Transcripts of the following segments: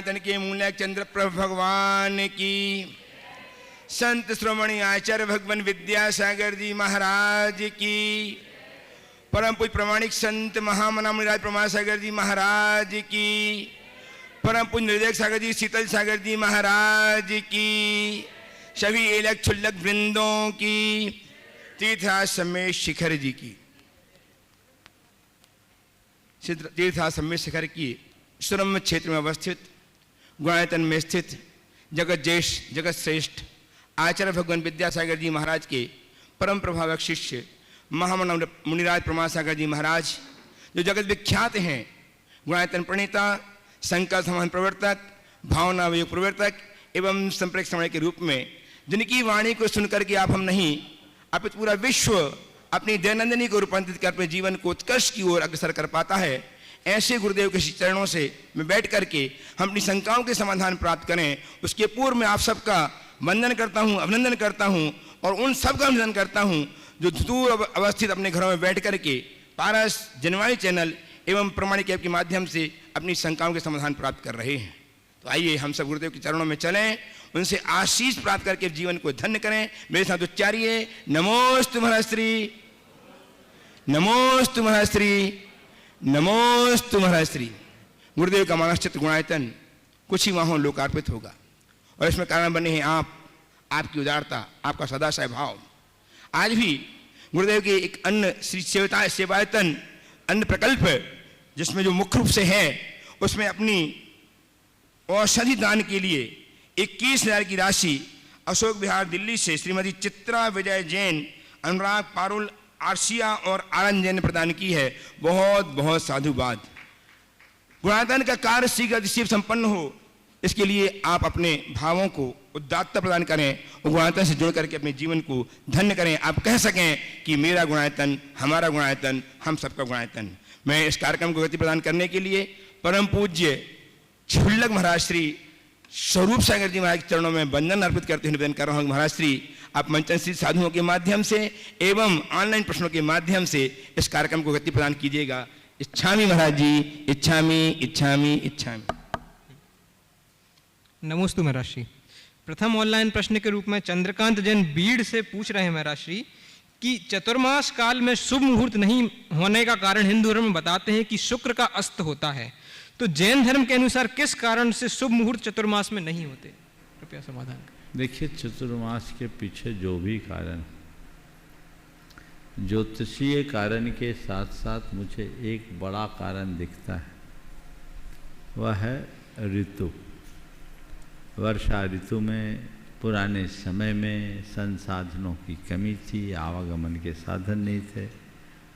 गुणायतन के मूलक चंद्र प्रभु भगवान की, संत श्रोमणी आचार्य भगवान विद्यासागर जी महाराज की, परम पूज्य प्रमाणिक संत महामना मुनिराज प्रमासागर जी महाराज की, परम पूज्य निर्देश सागर जी शीतल सागर जी महाराज की, सभी एलक छुल्लक वृंदों की, तीर्थाश्रम में शिखर जी की, तीर्थाश्रम में शिखर की सुरम्य क्षेत्र में अवस्थित गुणायतन में स्थित जगत ज्येष्ठ जगत श्रेष्ठ आचार्य भगवान विद्यासागर जी महाराज के परम प्रभावक शिष्य महामना मुनिराज प्रमासागर जी महाराज, जो जगत विख्यात हैं, गुणायतन प्रणेता, संकल्प समाधान प्रवर्तक, भावना योग प्रवर्तक एवं संप्रेक्षण समय के रूप में, जिनकी वाणी को सुनकर के आप हम नहीं अपितु पूरा विश्व अपनी दैनंदिनी को रूपांतरित कर अपने जीवन को उत्कर्ष की ओर अग्रसर कर पाता है, ऐसे गुरुदेव के चरणों से मैं बैठ करके हम अपनी शंकाओं के समाधान प्राप्त करें। उसके पूर्व में आप सबका वंदन करता हूं, अभिनंदन करता हूं और उन सबका अभिनंदन करता हूं जो दूर अवस्थित अपने घरों में बैठ करके पारस जनवाणी चैनल एवं प्रमाणिक ऐप के माध्यम से अपनी शंकाओं के समाधान प्राप्त कर रहे हैं। तो आइए हम सब गुरुदेव के चरणों में चलें, उनसे आशीष प्राप्त करके जीवन को धन्य करें। मेरे साथ उच्चारिए, नमोस्तु महाश्री, नमोस्तु महाश्री, नमोस्तु महाश्री। गुरुदेव का मानसचित्त गुणायतन कुछ ही माहों लोकार्पित होगा और इसमें कारण बने हैं आप, आपकी उदारता, आपका सदाशय भाव। आज भी गुरुदेव के एक अन्य श्री सेवायतन अन्य प्रकल्प जिसमें जो मुख्य रूप से है, उसमें अपनी औषधि दान के लिए 21,000 की राशि अशोक विहार दिल्ली से श्रीमती चित्रा विजय जैन, अनुराग पारुल आरसिया और आनंद जैन ने प्रदान की है। बहुत बहुत साधुवाद। गुणायतन का कार्य शीघ्र संपन्न हो, इसके लिए आप अपने भावों को उदात्तता प्रदान करें और गुणायतन से जुड़ करके अपने जीवन को धन्य करें। आप कह सकें कि मेरा गुणायतन, हमारा गुणायतन, हम सबका गुणायतन। मैं इस कार्यक्रम को गति प्रदान करने के लिए परम पूज्य छुल्लक महाराज श्री स्वरूप सागर जी महाराज के चरणों में वंदन अर्पित करते हुए निवेदन कर रहा हूँ। महाराज श्री आप मंचन श्री साधुओं के माध्यम से एवं ऑनलाइन प्रश्नों के माध्यम से इस कार्यक्रम को गति प्रदान कीजिएगा। इच्छामी महाराज जी, इच्छामी इच्छामी इच्छामी। नमोस्तु महाराज श्री। प्रथम ऑनलाइन प्रश्न के रूप में चंद्रकांत जैन बीड़ से पूछ रहे हैं महाराज श्री कि चतुर्मास काल में शुभ मुहूर्त नहीं होने का कारण हिंदू धर्म में बताते हैं कि शुक्र का अस्त होता है, तो जैन धर्म के अनुसार किस कारण से शुभ मुहूर्त चतुर्मास में नहीं होते? कृपया समाधान करें। देखिए, चतुर्मास के पीछे जो भी कारण, ज्योतिषीय कारण के साथ साथ मुझे एक बड़ा कारण दिखता है, वह है ऋतु। वर्षा ऋतु में पुराने समय में संसाधनों की कमी थी, आवागमन के साधन नहीं थे,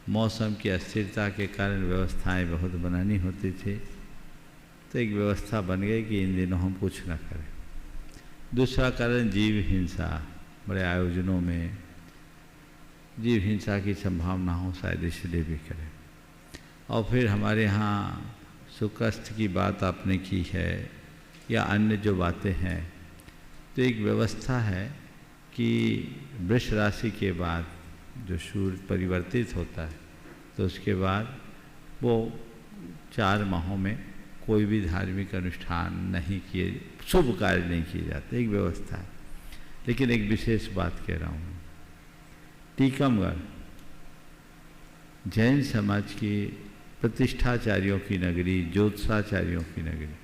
मौसम की अस्थिरता के कारण व्यवस्थाएं बहुत बनानी होती थी, तो एक व्यवस्था बन गई कि इन दिनों हम कुछ न करें। दूसरा कारण जीव हिंसा, बड़े आयोजनों में जीव हिंसा की संभावना हो, शायद इसलिए भी करें। और फिर हमारे यहाँ सुकस्त की बात आपने की है या अन्य जो बातें हैं, तो एक व्यवस्था है कि वृष राशि के बाद जो सूर्य परिवर्तित होता है, तो उसके बाद वो 4 माहों में कोई भी धार्मिक अनुष्ठान नहीं किए, शुभ कार्य नहीं किए जाते, एक व्यवस्था है। लेकिन एक विशेष बात कह रहा हूँ, टीकमगढ़ जैन समाज की प्रतिष्ठाचार्यों की नगरी, ज्योतिषाचार्यों की नगरी,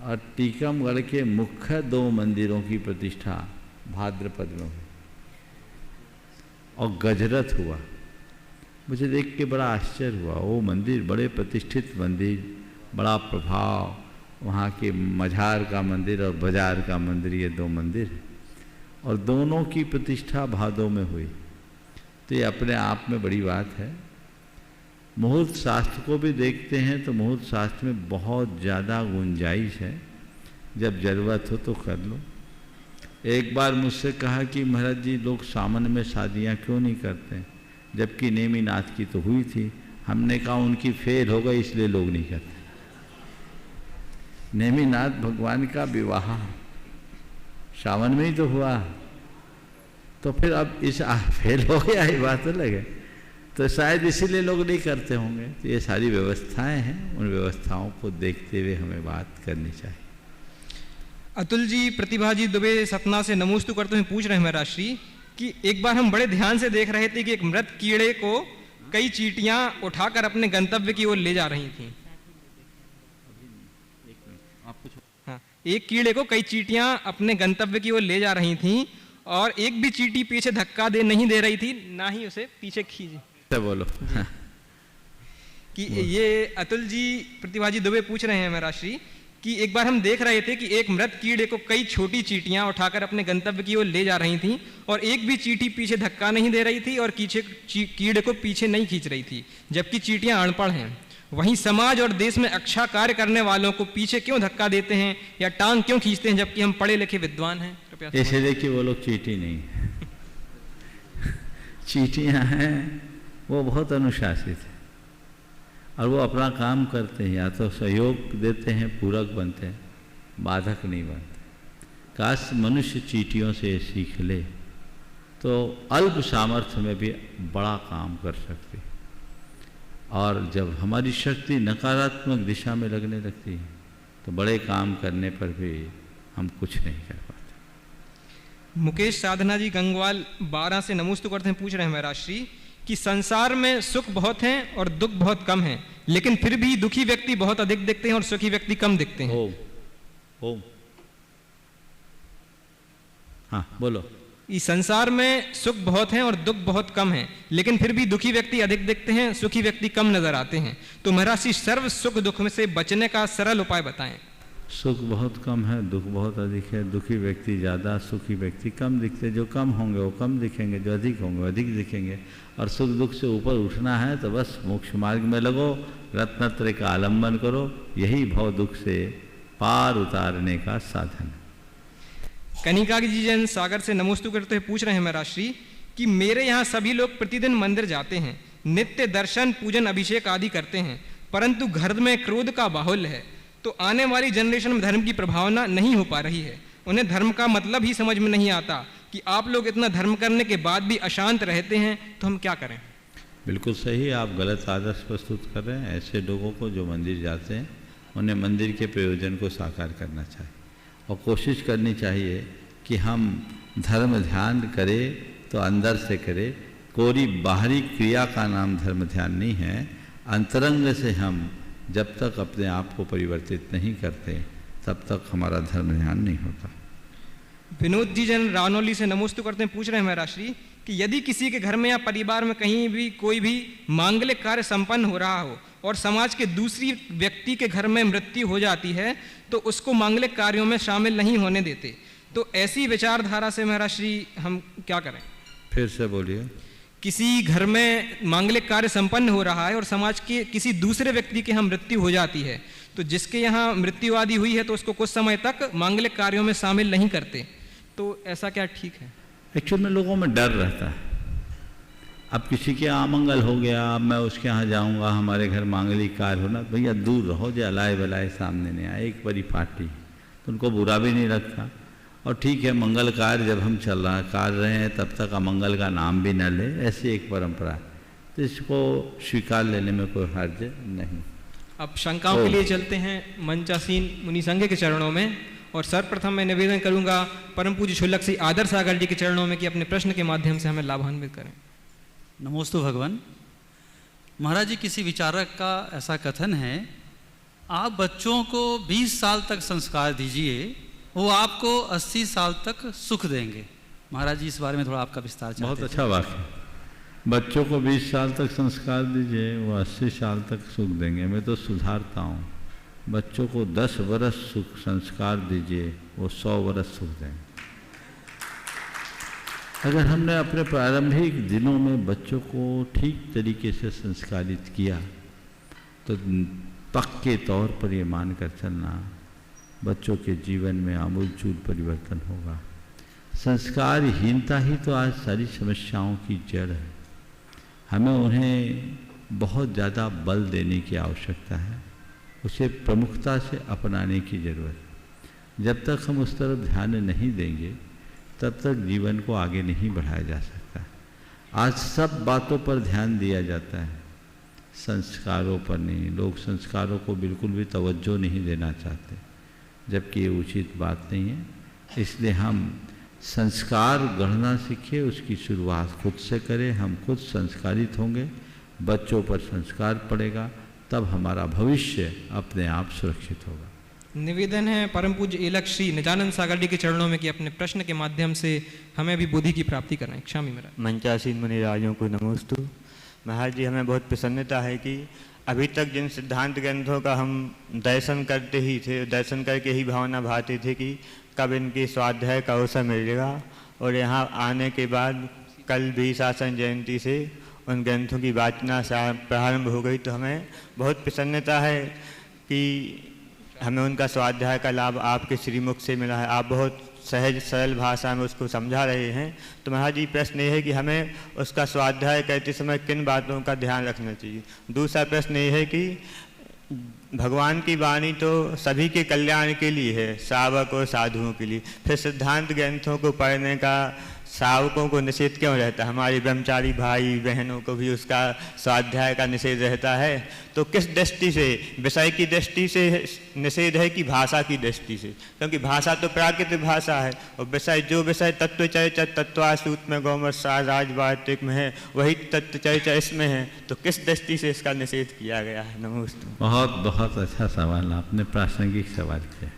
और टीकमगढ़ के मुख्य 2 मंदिरों की प्रतिष्ठा भाद्रपद में हुई और गजरथ हुआ। मुझे देख के बड़ा आश्चर्य हुआ। वो मंदिर बड़े प्रतिष्ठित मंदिर, बड़ा प्रभाव, वहाँ के मझार का मंदिर और बाजार का मंदिर, ये 2 मंदिर हैं और दोनों की प्रतिष्ठा भादों में हुई। तो ये अपने आप में बड़ी बात है। मुहूर्त शास्त्र को भी देखते हैं तो मुहूर्त शास्त्र में बहुत ज़्यादा गुंजाइश है, जब ज़रूरत हो तो कर लो। एक बार मुझसे कहा कि महाराज जी लोग सावन में शादियाँ क्यों नहीं करते, जबकि नेमिनाथ की तो हुई थी। हमने कहा उनकी फेल हो गई इसलिए लोग नहीं करते। नेमिनाथ भगवान का विवाह सावन में ही तो हुआ, तो फिर अब इस फेल हो गया, ये बात अलग है। तो शायद इसीलिए लोग नहीं करते होंगे। तो ये सारी व्यवस्थाएं हैं, उन व्यवस्थाओं को देखते हुए हमें बात करनी चाहिए। अतुल जी प्रतिभा जी दुबे सतना से नमोस्तु करते हुए पूछ रहे हैं महाराज श्री कि एक बार हम बड़े ध्यान से देख रहे थे कि एक मृत कीड़े को कई चींटियां उठाकर अपने गंतव्य की ओर ले जा रही थीं। हाँ, एक कीड़े को कई चींटियां अपने गंतव्य की ओर ले जा रही थीं और एक भी चींटी पीछे धक्का नहीं दे रही थी, ना ही उसे पीछे खींचे। बोलो कि ये अतुल जी प्रतिभा जी दुबे पूछ रहे हैं महाराज श्री कि एक बार हम देख रहे थे कि एक मृत कीड़े को कई छोटी चींटियां उठाकर अपने गंतव्य की ओर ले जा रही थीं और एक भी चींटी पीछे धक्का नहीं दे रही थी और कीड़े को पीछे नहीं खींच रही थी, जबकि चींटियां अनपढ़ हैं। वहीं समाज और देश में अच्छा कार्य करने वालों को पीछे क्यों धक्का देते हैं या टांग क्यों खींचते हैं, जबकि हम पढ़े लिखे विद्वान हैं? कृपया। इसलिए कि वो लोग चींटी नहीं है। चींटियां हैं वो बहुत अनुशासित है और वो अपना काम करते हैं, या तो सहयोग देते हैं, पूरक बनते हैं, बाधक नहीं बनते। काश मनुष्य चींटियों से सीख ले तो अल्प सामर्थ्य में भी बड़ा काम कर सकते। और जब हमारी शक्ति नकारात्मक दिशा में लगने लगती है तो बड़े काम करने पर भी हम कुछ नहीं कर पाते। मुकेश साधना जी गंगवाल 12 से नमोस्तु करते हैं पूछ रहे हैं महाराज श्री कि संसार में सुख बहुत हैं और दुख बहुत कम है, लेकिन फिर भी दुखी व्यक्ति बहुत अधिक दिखते हैं और सुखी व्यक्ति कम दिखते हैं। ओम हाँ बोलो। इस संसार में सुख बहुत हैं और दुख बहुत कम है, लेकिन फिर भी दुखी व्यक्ति अधिक दिखते हैं, सुखी व्यक्ति कम नजर आते हैं। तो महाराज श्री सर्व सुख दुख में से बचने का सरल उपाय बताएं। सुख बहुत कम है, दुख बहुत अधिक है। दुखी व्यक्ति ज़्यादा, सुखी व्यक्ति कम दिखते। जो कम होंगे वो कम दिखेंगे, जो अधिक होंगे वो अधिक दिखेंगे। और सुख दुख से ऊपर उठना है तो बस मोक्ष मार्ग में लगो, रत्नत्रय का आलम्बन करो, यही भव दुख से पार उतारने का साधन है। कनिका जी जैन सागर से नमोस्तु करते हुए पूछ रहे हैं महाराज श्री कि मेरे यहाँ सभी लोग प्रतिदिन मंदिर जाते हैं, नित्य दर्शन पूजन अभिषेक आदि करते हैं, परंतु घर में क्रोध का बाहुल्य है, तो आने वाली जनरेशन में धर्म की प्रभावना नहीं हो पा रही है। उन्हें धर्म का मतलब ही समझ में नहीं आता कि आप लोग इतना धर्म करने के बाद भी अशांत रहते हैं, तो हम क्या करें? बिल्कुल सही, आप गलत आदर्श प्रस्तुत कर रहे हैं। ऐसे लोगों को जो मंदिर जाते हैं उन्हें मंदिर के प्रयोजन को साकार करना चाहिए और कोशिश करनी चाहिए कि हम धर्म ध्यान करें तो अंदर से करें। कोई बाहरी क्रिया का नाम धर्म ध्यान नहीं है। अंतरंग से हम जब तक अपने आप को परिवर्तित नहीं करते तब तक हमारा धर्म ध्यान नहीं होता। विनोद जी जन रानौली से नमोस्तु करते हैं पूछ रहे हैं महाराज श्री कि यदि किसी के घर में या परिवार में कहीं भी कोई भी मांगलिक कार्य संपन्न हो रहा हो और समाज के दूसरी व्यक्ति के घर में मृत्यु हो जाती है तो उसको मांगलिक कार्यों में शामिल नहीं होने देते, तो ऐसी विचारधारा से महाराज श्री हम क्या करें? फिर से बोलिए। किसी घर में मांगलिक कार्य संपन्न हो रहा है और समाज के किसी दूसरे व्यक्ति के यहाँ मृत्यु हो जाती है, तो जिसके यहाँ मृत्यु आदि हुई है तो उसको कुछ समय तक मांगलिक कार्यों में शामिल नहीं करते, तो ऐसा क्या ठीक है? एक्चुअल में लोगों में डर रहता है। अब किसी के अमंगल हो गया, अब मैं उसके यहाँ जाऊँगा, हमारे घर मांगलिक कार्य होना, भैया दूर रहो, जो अलाए बलाए सामने नहीं आए। एक बड़ी पार्टी तो उनको बुरा भी नहीं लगता। और ठीक है, मंगल कार्य जब हम कर रहे हैं तब तक अमंगल का नाम भी न ले, ऐसी एक परंपरा है, तो इसको स्वीकार लेने में कोई हर्ज नहीं। अब शंकाओं के लिए चलते हैं मंचासीन मुनि संघ के चरणों में, और सर्वप्रथम मैं निवेदन करूंगा परम पूज्य शुल्लक श्री आदर सागर जी के चरणों में कि अपने प्रश्न के माध्यम से हमें लाभान्वित करें। नमोस्तु भगवान। महाराज जी, किसी विचारक का ऐसा कथन है, आप बच्चों को 20 साल तक संस्कार दीजिए, वो आपको 80 साल तक सुख देंगे। महाराज जी, इस बारे में थोड़ा आपका विस्तार चाहते हैं। बहुत अच्छा वाक्य। बच्चों को 20 साल तक संस्कार दीजिए, वो 80 साल तक सुख देंगे। मैं तो सुधारता हूँ, बच्चों को 10 वर्ष सुख संस्कार दीजिए, वो 100 वर्ष सुख देंगे। अगर हमने अपने प्रारंभिक दिनों में बच्चों को ठीक तरीके से संस्कारित किया तो पक्के तौर पर ये मानकर चलना, बच्चों के जीवन में आमूलचूल परिवर्तन होगा। संस्कारहीनता ही तो आज सारी समस्याओं की जड़ है। हमें उन्हें बहुत ज़्यादा बल देने की आवश्यकता है, उसे प्रमुखता से अपनाने की ज़रूरत है। जब तक हम उस तरफ ध्यान नहीं देंगे तब तक जीवन को आगे नहीं बढ़ाया जा सकता। आज सब बातों पर ध्यान दिया जाता है, संस्कारों पर नहीं। लोग संस्कारों को बिल्कुल भी तवज्जो नहीं देना चाहते, जबकि ये उचित बात नहीं है। इसलिए हम संस्कार गढ़ना सीखें, उसकी शुरुआत खुद से करें। हम खुद संस्कारित होंगे, बच्चों पर संस्कार पड़ेगा, तब हमारा भविष्य अपने आप सुरक्षित होगा। निवेदन है परम पूज्य एलक श्री निजानंद सागर जी के चरणों में कि अपने प्रश्न के माध्यम से हमें भी बुद्धि की प्राप्ति कराएं। क्षामी महाराज। मंचासीन मुनि राजों को नमोस्तु। महाराज जी, हमें बहुत प्रसन्नता है कि अभी तक जिन सिद्धांत ग्रंथों का हम दर्शन करते ही थे, दर्शन करके ही भावना भाती थी कि कब इनके स्वाध्याय का अवसर मिलेगा, और यहाँ आने के बाद कल भी शासन जयंती से उन ग्रंथों की वाचना प्रारंभ हो गई। तो हमें बहुत प्रसन्नता है कि हमें उनका स्वाध्याय का लाभ आपके श्रीमुख से मिला है। आप बहुत सहज सरल भाषा में उसको समझा रहे हैं। तो महाराज जी, प्रश्न ये है कि हमें उसका स्वाध्याय करते समय किन बातों का ध्यान रखना चाहिए। दूसरा प्रश्न ये है कि भगवान की वाणी तो सभी के कल्याण के लिए है, श्रावक और साधुओं के लिए, फिर सिद्धांत ग्रंथों को पढ़ने का श्रावकों को निषेध क्यों रहता है? हमारे ब्रह्मचारी भाई बहनों को भी उसका स्वाध्याय का निषेध रहता है। तो किस दृष्टि से, विषय की दृष्टि से निषेध है कि भाषा की दृष्टि से? क्योंकि भाषा तो प्राकृतिक भाषा है, और विषय जो विषय तत्व चर्चा तत्वासूत में गौमत सार राजवार्तिक में है, वही तत्व चर्चा इसमें है। तो किस दृष्टि से इसका निषेध किया गया है? नमस्ते। बहुत बहुत अच्छा सवाल, आपने प्रासंगिक सवाल किया।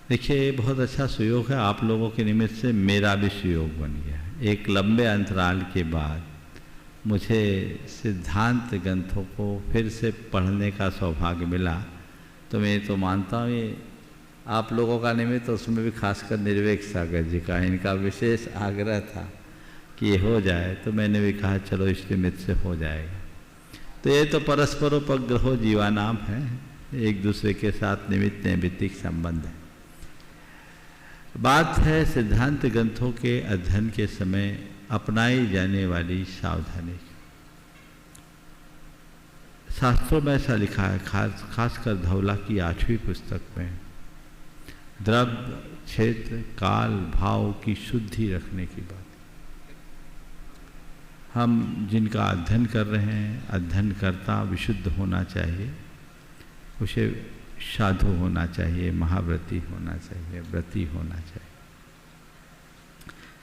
देखिए, बहुत अच्छा सुयोग है, आप लोगों के निमित्त से मेरा भी सुयोग बन गया। एक लंबे अंतराल के बाद मुझे सिद्धांत ग्रंथों को फिर से पढ़ने का सौभाग्य मिला। तो मैं तो मानता हूँ ये आप लोगों का निमित्त, तो उसमें भी खासकर निर्वेक सागर जी का, इनका विशेष आग्रह था कि ये हो जाए। तो मैंने भी कहा चलो इस निमित्त से हो जाएगा। तो ये तो परस्परोपग्रहो जीवानाम है, एक दूसरे के साथ निमित्त नैमित्तिक संबंध है। बात है सिद्धांत ग्रंथों के अध्ययन के समय अपनाई जाने वाली सावधानी। शास्त्रों में ऐसा लिखा है, खासकर धौला की 8वीं पुस्तक में, द्रव्य, क्षेत्र, काल, भाव की शुद्धि रखने की बात। हम जिनका अध्ययन कर रहे हैं, अध्ययनकर्ता विशुद्ध होना चाहिए, उसे साधु होना चाहिए, महाव्रती होना चाहिए, व्रती होना चाहिए।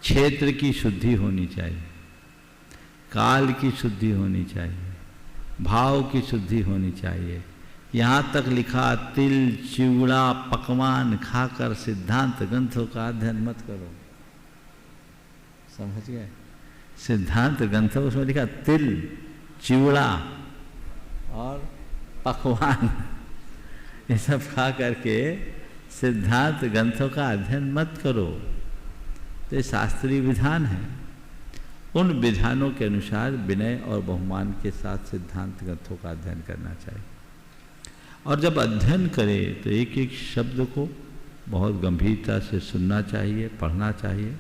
क्षेत्र की शुद्धि होनी चाहिए, काल की शुद्धि होनी चाहिए, भाव की शुद्धि होनी चाहिए। यहाँ तक लिखा, तिल चिवड़ा पकवान खाकर सिद्धांत ग्रंथों का अध्ययन मत करो। समझ गए? सिद्धांत ग्रंथों, उसमें लिखा तिल चिवड़ा और पकवान, ये सब खा करके सिद्धांत ग्रंथों का अध्ययन मत करो। तो ये शास्त्रीय विधान है। उन विधानों के अनुसार विनय और बहुमान के साथ सिद्धांत ग्रंथों का अध्ययन करना चाहिए। और जब अध्ययन करें तो एक एक शब्द को बहुत गंभीरता से सुनना चाहिए, पढ़ना चाहिए,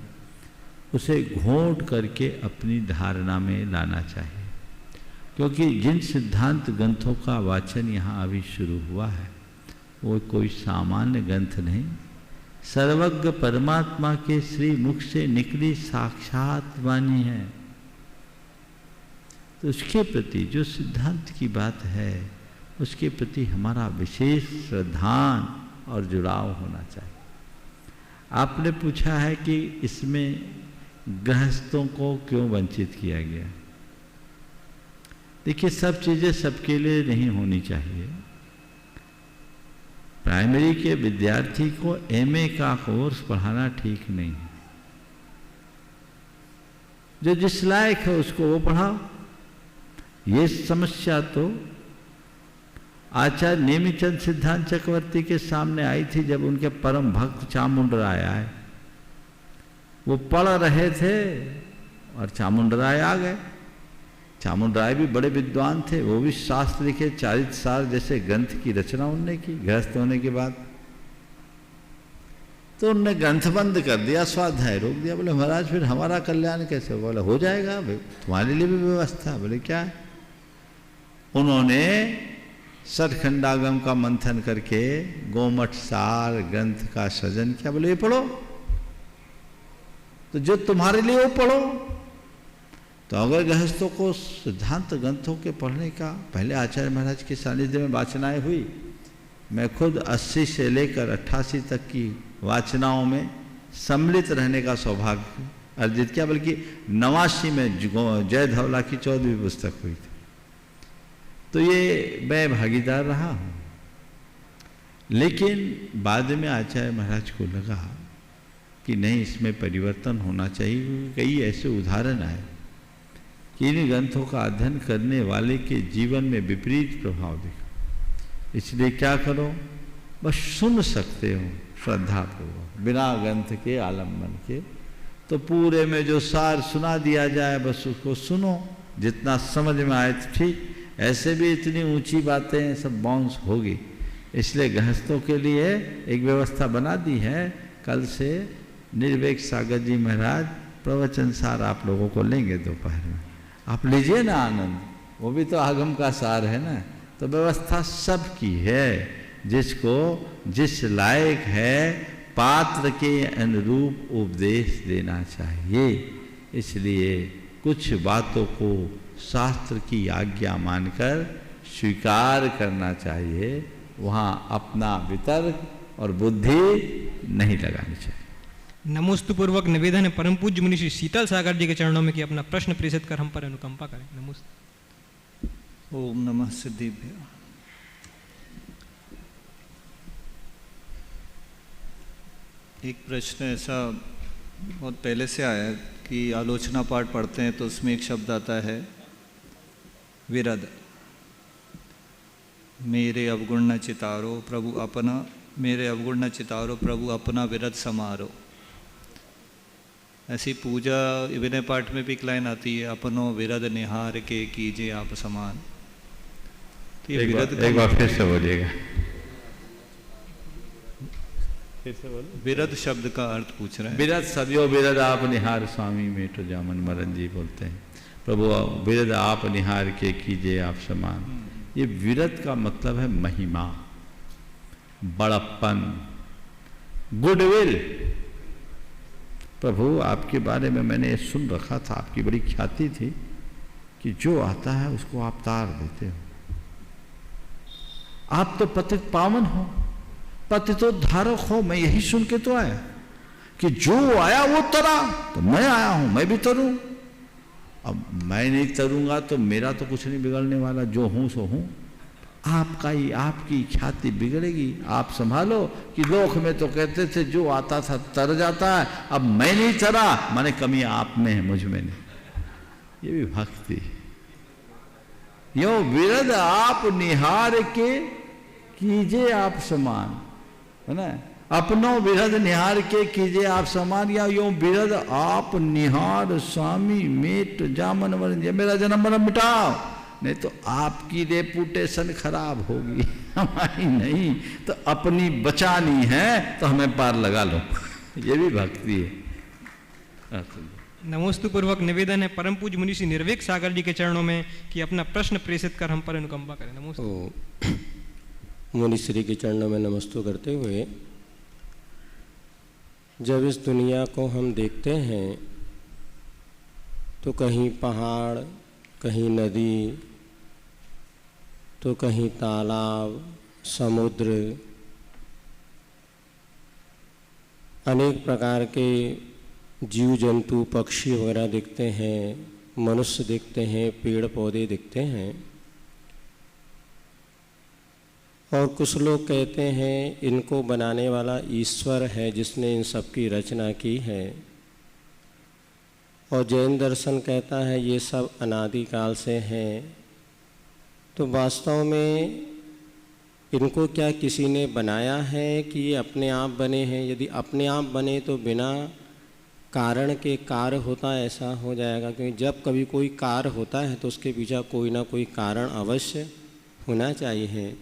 उसे घोंट करके अपनी धारणा में लाना चाहिए। क्योंकि जिन सिद्धांत ग्रंथों का वाचन यहाँ अभी शुरू हुआ है, वो कोई सामान्य ग्रंथ नहीं, सर्वज्ञ परमात्मा के श्री मुख से निकली साक्षात वाणी है। तो उसके प्रति जो सिद्धांत की बात है, उसके प्रति हमारा विशेष श्रद्धान और जुड़ाव होना चाहिए। आपने पूछा है कि इसमें गृहस्थों को क्यों वंचित किया गया। देखिए, सब चीज़ें सबके लिए नहीं होनी चाहिए। प्राइमरी के विद्यार्थी को एमए का कोर्स पढ़ाना ठीक नहीं है। जो जिस लायक है उसको वो पढ़ाओ। ये समस्या तो आचार्य नेमिचंद सिद्धांत चक्रवर्ती के सामने आई थी, जब उनके परम भक्त चामुंडराय आए। वो पढ़ रहे थे और चामुंडराय आ गए। चामुंडराय भी बड़े विद्वान थे, वो भी शास्त्र लिखे, चारित्रसार जैसे ग्रंथ की रचना उनने की गृहस्थ होने के बाद। तो उनने ग्रंथ बंद कर दिया, स्वाध्याय रोक दिया। बोले महाराज फिर हमारा कल्याण कैसे? बोले हो जाएगा, तुम्हारे लिए भी व्यवस्था। बोले क्या है? उन्होंने सतखंडागम का मंथन करके गोमठ सार ग्रंथ का सृजन किया। बोले ये पढ़ो, तो जो तुम्हारे लिए वो पढ़ो। तो अगर गृहस्थों को सिद्धांत ग्रंथों के पढ़ने का, पहले आचार्य महाराज के सानिध्य में वाचनाएं हुई, मैं खुद 80 से लेकर 88 तक की वाचनाओं में सम्मिलित रहने का सौभाग्य अर्जित किया, बल्कि 89 में जय धवला की 14वीं पुस्तक हुई थी, तो ये मैं भागीदार रहा हूँ। लेकिन बाद में आचार्य महाराज को लगा कि नहीं, इसमें परिवर्तन होना चाहिए। कई ऐसे उदाहरण आए कि इन ग्रंथों का अध्ययन करने वाले के जीवन में विपरीत प्रभाव दिखा। इसलिए क्या करो, बस सुन सकते हो श्रद्धापूर्वक बिना ग्रंथ के आलम्बन के, तो पूरे में जो सार सुना दिया जाए बस उसको सुनो, जितना समझ में आए तो ठीक। ऐसे भी इतनी ऊंची बातें सब बाउंस होगी, इसलिए गृहस्थों के लिए एक व्यवस्था बना दी है। कल से निर्वेक सागर जी महाराज प्रवचन सार आप लोगों को लेंगे दोपहर में, आप लीजिए ना आनंद, वो भी तो आगम का सार है ना। तो व्यवस्था सबकी है, जिसको जिस लायक है पात्र के अनुरूप उपदेश देना चाहिए। इसलिए कुछ बातों को शास्त्र की आज्ञा मानकर स्वीकार करना चाहिए, वहाँ अपना वितर्क और बुद्धि नहीं लगानी चाहिए। नमोस्तु पूर्वक निवेदन है परम पूज्य मुनि श्री शीतल सागर जी के चरणों में कि अपना प्रश्न प्रेषित कर हम पर अनुकंपा करें। नमोस्तु। ओम नमः सिद्धिभ्य। एक प्रश्न ऐसा बहुत पहले से आया है कि आलोचना पाठ पढ़ते हैं तो उसमें एक शब्द आता है विरद। मेरे अवगुण न चितारो प्रभु अपना, मेरे अवगुण न चितारो प्रभु अपना विरद समारो। ऐसी पूजा विनय पाठ में भी एक लाइन आती है, अपनो विरद निहार के कीजिए आप समान। तो ये विरद एक बार फिर से बोलिएगा। विरद शब्द का अर्थ पूछ रहे हैं। विरद सदियो विरद आप निहार स्वामी मेटो जामन मरन जी बोलते हैं, प्रभु विरद आप निहार के कीजिए आप समान। ये विरद का मतलब है महिमा, बड़प्पन, गुडविल। प्रभु आपके बारे में मैंने सुन रखा था, आपकी बड़ी ख्याति थी कि जो आता है उसको आप तार देते हो। आप तो पतित पावन हो, पतितोद्धारक हो। मैं यही सुन के तो आया कि जो आया वो तरा, तो मैं आया हूं, मैं भी तरूं। अब मैं नहीं तरूंगा तो मेरा तो कुछ नहीं बिगड़ने वाला, जो हूं सो हूं। आपका ही, आपकी ख्याति बिगड़ेगी। आप संभालो कि लोक में तो कहते थे जो आता था तर जाता है, अब मैं नहीं तरा, माने कमी आप में है, मुझ में नहीं। ये भी भक्ति। यो विरद आप निहार के कीजिए आप समान, है ना। अपनो विरद निहार के कीजिए आप समान, या यो विरद आप निहार स्वामी मेट जामन वन, ये मेरा जन्म मरण मिटाओ, नहीं तो आपकी रेपुटेशन खराब होगी, हमारी नहीं। तो अपनी बचानी है तो हमें पार लगा लो। ये भी भक्ति है। नमोस्तु पूर्वक निवेदन है परम पूज्य मुनि श्री निर्वेक सागर जी के चरणों में कि अपना प्रश्न प्रेषित कर हम पर अनुकंपा करें। नमोस्तु। मुनि श्री के चरणों में नमस्तु करते हुए, जब इस दुनिया को हम देखते हैं तो कहीं पहाड़, कहीं नदी, तो कहीं तालाब, समुद्र, अनेक प्रकार के जीव जंतु पक्षी वगैरह दिखते हैं, मनुष्य दिखते हैं, पेड़ पौधे दिखते हैं। और कुछ लोग कहते हैं इनको बनाने वाला ईश्वर है जिसने इन सब की रचना की है। और जैन दर्शन कहता है ये सब अनादिकाल से हैं। तो वास्तव में इनको क्या किसी ने बनाया है कि ये अपने आप बने हैं? यदि अपने आप बने तो बिना कारण के कार्य होता, ऐसा हो जाएगा। क्योंकि जब कभी कोई कार्य होता है तो उसके पीछे कोई ना कोई कारण अवश्य होना चाहिए।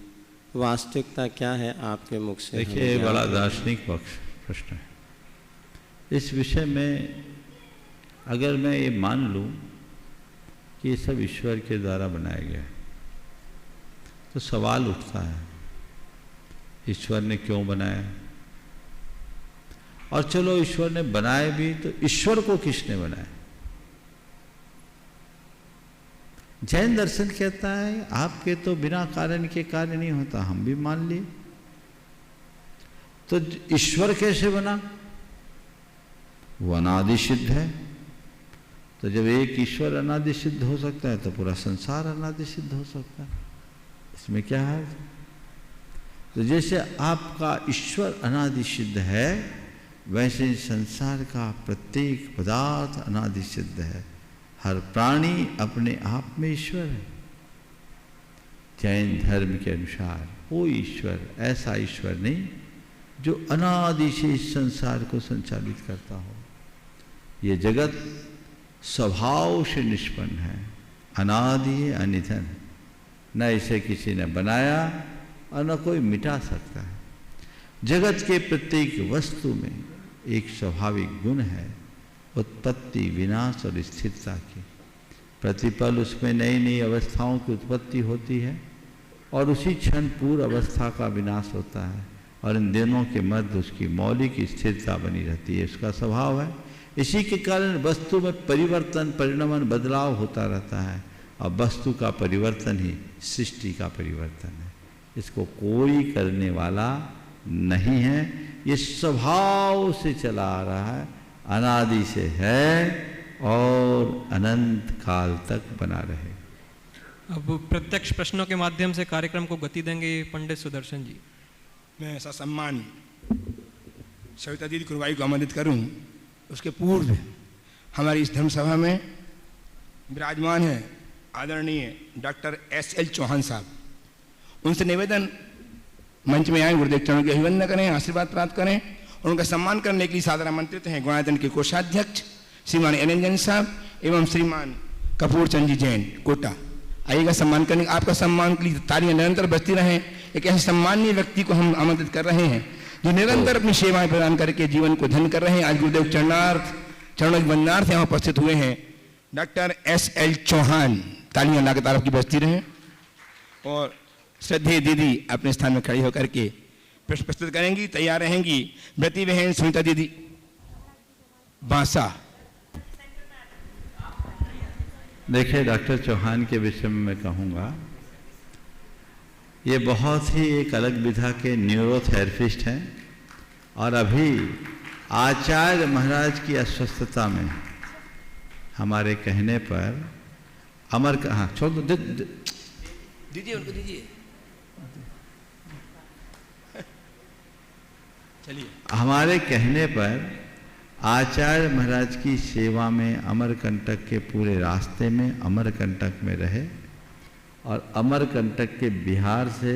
वास्तविकता क्या है आपके मुख से? देखिए, बड़ा दार्शनिक प्रश्न है। इस विषय में अगर मैं ये मान लूँ कि ये सब ईश्वर के द्वारा बनाया गया है, तो सवाल उठता है ईश्वर ने क्यों बनाया? और चलो ईश्वर ने बनाए भी, तो ईश्वर को किसने बनाया? जैन दर्शन कहता है आपके तो बिना कारण के कार्य नहीं होता, हम भी मान लिए। तो ईश्वर कैसे बना? वो अनादि सिद्ध है। तो जब एक ईश्वर अनादि सिद्ध हो सकता है तो पूरा संसार अनादि सिद्ध हो सकता है, इसमें क्या है? तो जैसे आपका ईश्वर अनादि सिद्ध है, वैसे संसार का प्रत्येक पदार्थ अनादि सिद्ध है। हर प्राणी अपने आप में ईश्वर है। जैन धर्म के अनुसार वो ईश्वर ऐसा ईश्वर नहीं जो अनादि से इस संसार को संचालित करता हो। ये जगत स्वभाव से निष्पन्न है, अनादि है, अनिधन, न इसे किसी ने बनाया और न कोई मिटा सकता है। जगत के प्रत्येक वस्तु में एक स्वाभाविक गुण है, उत्पत्ति, विनाश और स्थिरता की। प्रतिपल उसमें नई नई अवस्थाओं की उत्पत्ति होती है और उसी क्षण पूर्व अवस्था का विनाश होता है, और इन दोनों के मध्य उसकी मौलिक स्थिरता बनी रहती है, उसका स्वभाव है। इसी के कारण वस्तु में परिवर्तन, परिणमन, बदलाव होता रहता है, और वस्तु का परिवर्तन ही सृष्टि का परिवर्तन है। इसको कोई करने वाला नहीं है, ये स्वभाव से चला आ रहा है, अनादि से है और अनंत काल तक बना रहे। अब प्रत्यक्ष प्रश्नों के माध्यम से कार्यक्रम को गति देंगे पंडित सुदर्शन जी। मैं ऐसा सम्मान सविता दीदी कुरवाई को आमंत्रित करूं, उसके पूर्व हमारी इस धर्म सभा में विराजमान है आदरणीय डॉक्टर SL चौहान साहब। उनसे निवेदन, मंच में आए, गुरुदेव चरणों की अभिवंदना करें, आशीर्वाद प्राप्त करें, और उनका सम्मान करने के लिए सादर आमंत्रित हैं गुणायतन के कोषाध्यक्ष श्रीमान NN साहब एवं श्रीमान कपूर चंद जी जैन कोटा। आइएगा सम्मान करने। आपका सम्मान के लिए तालियां निरंतर बजती रहें। एक ऐसे सम्मानीय व्यक्ति को हम आमंत्रित कर रहे हैं जो निरंतर अपनी सेवाएं प्रदान करके जीवन को धन्य कर रहे हैं। आज गुरुदेव चरणों के वंदनार्थ यहाँ उपस्थित हुए हैं डॉक्टर SL चौहान। तालियां लगातार आपकी बजती रहें। और श्रद्धेय दीदी अपने स्थान में खड़ी होकर के प्रश्न प्रस्तुत करेंगी, तैयार रहेंगी। व्रती बहन सुनीता दीदी बांसा। देखिए, डॉक्टर चौहान के विषय में मैं कहूँगा, ये बहुत ही एक अलग विधा के न्यूरोथेरेपिस्ट हैं, और अभी आचार्य महाराज की अस्वस्थता में हमारे कहने पर अमर हाँ छोड़ दो, दीजिए उनको, दीजिए, चलिए। हमारे कहने पर आचार्य महाराज की सेवा में अमरकंटक के पूरे रास्ते में अमरकंटक में रहे, और अमरकंटक के बिहार से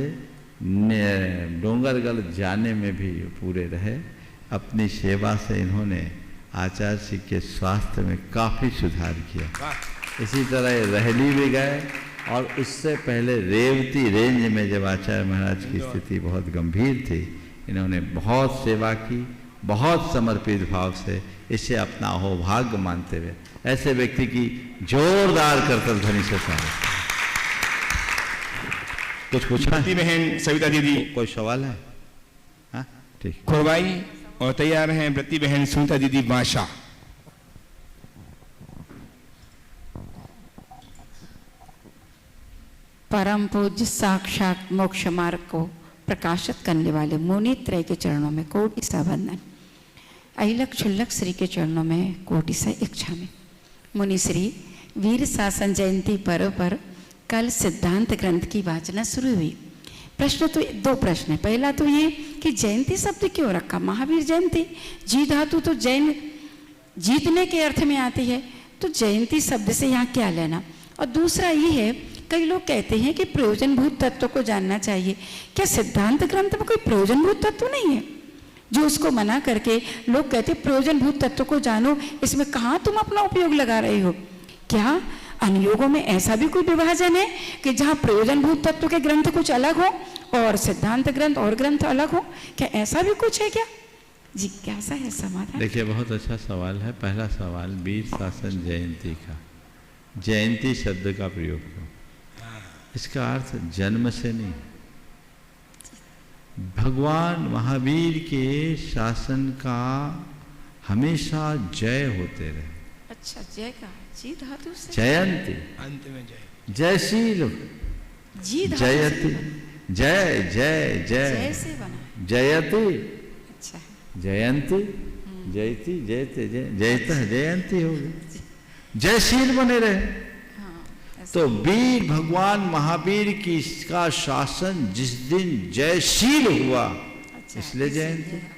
डोंगरगढ़ जाने में भी पूरे रहे। अपनी सेवा से इन्होंने आचार्य जी के स्वास्थ्य में काफ़ी सुधार किया। इसी तरह ये रहली भी गए, और उससे पहले रेवती रेंज में जब आचार्य महाराज की स्थिति बहुत गंभीर थी, इन्होंने बहुत सेवा की, बहुत समर्पित भाव से। इसे अपना अहोभाग्य मानते हुए ऐसे व्यक्ति की जोरदार करतल ध्वनि से स्वागत। कुछ पूछना है? बहन सविता दीदी कोई सवाल है? हाँ, ठीक। खुरवाई और तैयार हैं व्रती बहन सुनीता दीदी बांसा। परम पूज्य साक्षात मोक्ष मार्ग को प्रकाशित करने वाले मुनि त्रय के चरणों में कोटि सा वंदन। अहिलक क्षुल्लक श्री के चरणों में कोटि सा इच्छा में। मुनि श्री, वीर शासन जयंती पर्व पर कल सिद्धांत ग्रंथ की वाचना शुरू हुई। प्रश्न तो दो प्रश्न है। पहला तो ये कि जयंती शब्द क्यों रखा? महावीर जयंती, जी धातु तो जैन जीतने के अर्थ में आती है, तो जयंती शब्द से यहाँ क्या लेना? और दूसरा ये है, कई लोग कहते हैं कि प्रयोजनभूत तत्व को जानना चाहिए। क्या सिद्धांत ग्रंथ में कोई प्रयोजनभूत तत्व नहीं है जो उसको मना करके लोग कहते प्रयोजनभूत तत्व को जानो? इसमें कहाँ तुम अपना उपयोग लगा रहे हो? क्या अनुयोगों में ऐसा भी कोई विभाजन है कि जहाँ प्रयोजनभूत तत्व के ग्रंथ कुछ अलग हो और सिद्धांत ग्रंथ और ग्रंथ अलग हो? क्या ऐसा भी कुछ है क्या? जिज्ञासा है, समाधान। देखिए, बहुत अच्छा सवाल है। पहला सवाल, वीर शासन जयंती का, जयंती शब्द का प्रयोग क्यों? इसका अर्थ जन्म से नहीं, भगवान महावीर के शासन का हमेशा जय होते रहे। अच्छा, जय का। जी धातु से जयंती, अंत में जय, जयशील, जी धातु से जयति, जय जय जय जय, से बना है। जयति, अच्छा है। जयंती, जयति, जयते, जय, जयता जयंती होगी, जयशील बने रहे। हाँ, ऐसा। तो वीर भगवान महावीर की का शासन जिस दिन जयशील हुआ, अच्छा, इसलिए जयंती, है।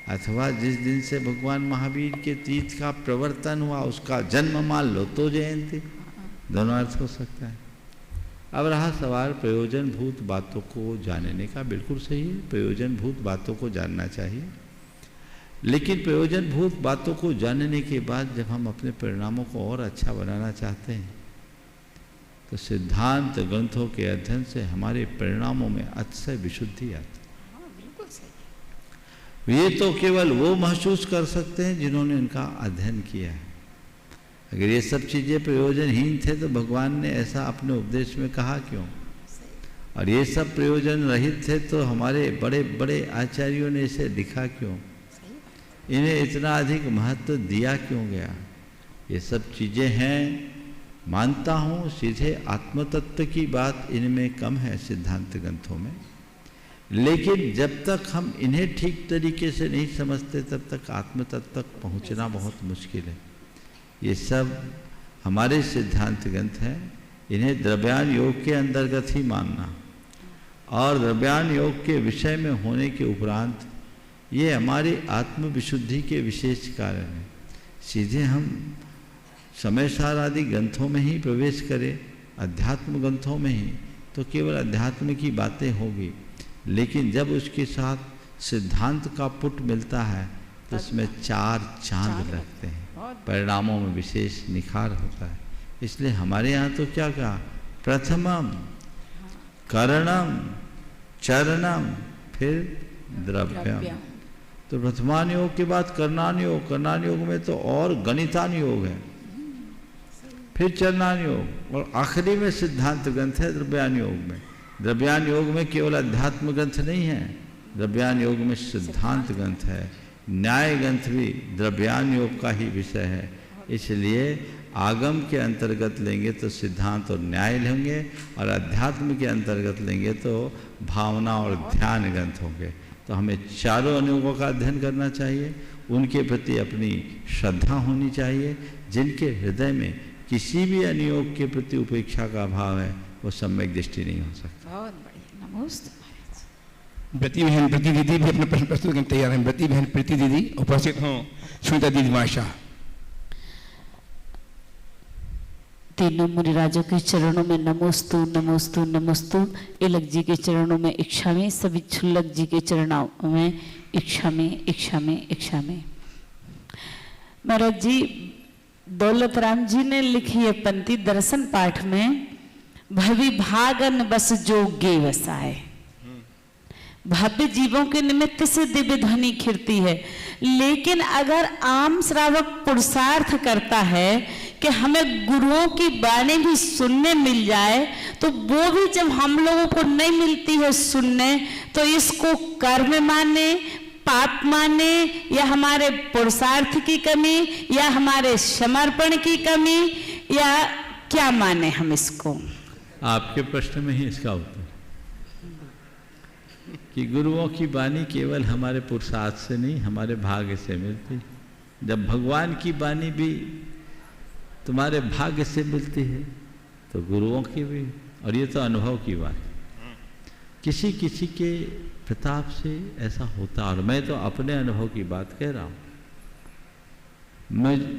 अथवा जिस दिन से भगवान महावीर के तीर्थ का प्रवर्तन हुआ उसका जन्म मान लो तो जयंती, दोनों अर्थ हो सकता है। अब रहा सवाल प्रयोजन भूत बातों को जानने का, बिल्कुल सही है, प्रयोजन भूत बातों को जानना चाहिए। लेकिन प्रयोजन भूत बातों को जानने के बाद जब हम अपने परिणामों को और अच्छा बनाना चाहते हैं तो सिद्धांत ग्रंथों के अध्ययन से हमारे परिणामों में अतिशय विशुद्धि आती है। हाँ, बिल्कुल सही। ये तो केवल वो महसूस कर सकते हैं जिन्होंने इनका अध्ययन किया है। अगर ये सब चीज़ें प्रयोजनहीन थे तो भगवान ने ऐसा अपने उपदेश में कहा क्यों? और ये सब प्रयोजन रहित थे तो हमारे बड़े बड़े आचार्यों ने इसे लिखा क्यों? इन्हें इतना अधिक महत्व दिया क्यों गया? ये सब चीज़ें हैं, मानता हूँ सीधे आत्मतत्व की बात इनमें कम है सिद्धांत ग्रंथों में, लेकिन जब तक हम इन्हें ठीक तरीके से नहीं समझते तब तक आत्मतत्व तक पहुँचना बहुत मुश्किल है। ये सब हमारे सिद्धांत ग्रंथ हैं, इन्हें द्रव्यान योग के अंतर्गत ही मानना और द्रव्यान योग के विषय में होने के उपरांत ये हमारी आत्मविशुद्धि के विशेष कारण हैं। सीधे हम समय सार आदि ग्रंथों में ही प्रवेश करें, अध्यात्म ग्रंथों में ही, तो केवल अध्यात्म की बातें होगी, लेकिन जब उसके साथ सिद्धांत का पुट मिलता है तो उसमें चार चांद लगते हैं, परिणामों में विशेष निखार होता है। इसलिए हमारे यहाँ तो क्या कहा? प्रथमम करणम चरणम फिर द्रव्यम। तो प्रथमान योग के बाद करणान योग, करणान योग में तो और गणितान योग है, फिर चरणान योग और आखिरी में सिद्धांत ग्रंथ है द्रव्यान योग में। द्रव्यान योग में केवल अध्यात्म ग्रंथ नहीं है, द्रव्यान योग में सिद्धांत ग्रंथ है, न्याय ग्रंथ भी द्रव्यान योग का ही विषय है। इसलिए आगम के अंतर्गत लेंगे तो सिद्धांत और न्याय लेंगे और अध्यात्म के अंतर्गत लेंगे तो भावना और ध्यान ग्रंथ होंगे। तो हमें चारों अनुयोगों का अध्ययन करना चाहिए, उनके प्रति अपनी श्रद्धा होनी चाहिए। जिनके हृदय में किसी भी अनुयोग के प्रति उपेक्षा का भाव है वो सम्यक दृष्टि नहीं हो सकता। बहुत बढ़िया, नमोस्तु महाराज। ब्रती बहन प्रीति दीदी भी अपने प्रश्न प्रस्तुत करने तैयार हैं। ब्रती बहन प्रीति दीदी उपस्थित हों। सुनीता दीदी माशा। तीनों मुनिराजों के चरणों में नमोस्तु नमोस्तु नमोस्तु, इलक जी के चरणों में इच्छा में, सभी छुल्लक जी के चरणों में इच्छा में इच्छा में इच्छा में। महाराज जी, दौलत राम जी ने लिखी है पंक्ति दर्शन पाठ में, भवि भागन बस जोगे वसाए। भव्य जीवों के निमित्त से दिव्य ध्वनि खिरती है, लेकिन अगर आम श्रावक पुरुषार्थ करता है कि हमें गुरुओं की वाणी भी सुनने मिल जाए, तो वो भी जब हम लोगों को नहीं मिलती है सुनने, तो इसको कर्म माने, पाप माने, या हमारे पुरुषार्थ की कमी, या हमारे समर्पण की कमी, या क्या माने हम इसको? आपके प्रश्न में ही इसका उत्तर कि गुरुओं की वाणी केवल हमारे पुरुषार्थ से नहीं, हमारे भाग्य से मिलती। जब भगवान की वाणी भी तुम्हारे भाग्य से मिलती है तो गुरुओं की भी, और ये तो अनुभव की बात, किसी किसी के प्रताप से ऐसा होता। और मैं तो अपने अनुभव की बात कह रहा हूँ।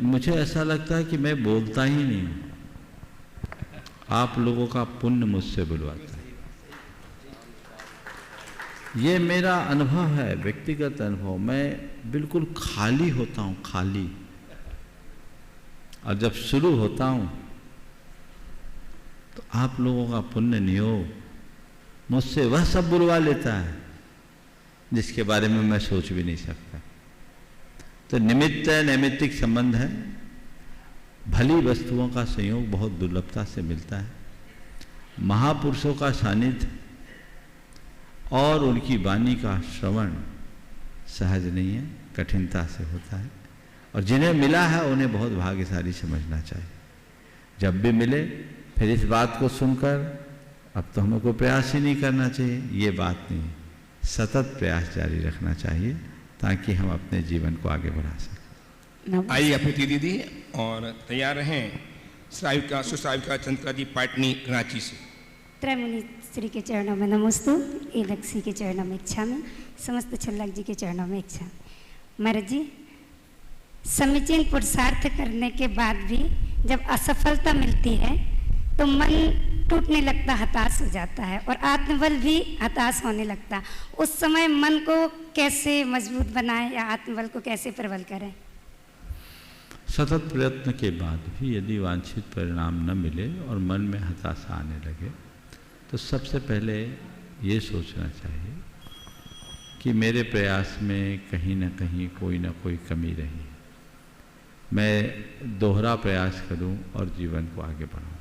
मुझे ऐसा लगता है कि मैं बोलता ही नहीं हूँ, आप लोगों का पुण्य मुझसे बुलवाता है। ये मेरा अनुभव है, व्यक्तिगत अनुभव। मैं बिल्कुल खाली होता हूँ, खाली, और जब शुरू होता हूँ तो आप लोगों का पुण्य नियोग मुझसे वह सब बुलवा लेता है जिसके बारे में मैं सोच भी नहीं सकता। तो निमित्त नैमित्तिक संबंध है। भली वस्तुओं का संयोग बहुत दुर्लभता से मिलता है। महापुरुषों का सानिध्य और उनकी वाणी का श्रवण सहज नहीं है, कठिनता से होता है। और जिन्हें मिला है उन्हें बहुत भाग्यशाली समझना चाहिए। जब भी मिले फिर इस बात को सुनकर अब तो हमें कोई प्रयास ही नहीं करना चाहिए, ये बात नहीं, सतत प्रयास जारी रखना चाहिए ताकि हम अपने जीवन को आगे बढ़ा सकें। आइए अपनी दीदी और तैयार रहें श्राविका सुश्राविका चंद्रिका जी पाटनी रांची से। त्रैमुनि श्री के चरणों में नमोस्तु, एलक्सी के चरणों में इच्छा में, समस्त छल्लक जी के चरणों में इच्छा। महाराज जी, समीचीन पुरुषार्थ करने के बाद भी जब असफलता मिलती है तो मन टूटने लगता, हताश हो जाता है और आत्मबल भी हताश होने लगता। उस समय मन को कैसे मजबूत बनाएं या आत्मबल को कैसे प्रबल करें? सतत प्रयत्न के बाद भी यदि वांछित परिणाम न मिले और मन में हताशा आने लगे तो सबसे पहले ये सोचना चाहिए कि मेरे प्रयास में कहीं न कहीं कोई ना कोई कमी रही है, मैं दोहरा प्रयास करूं और जीवन को आगे बढ़ाऊं।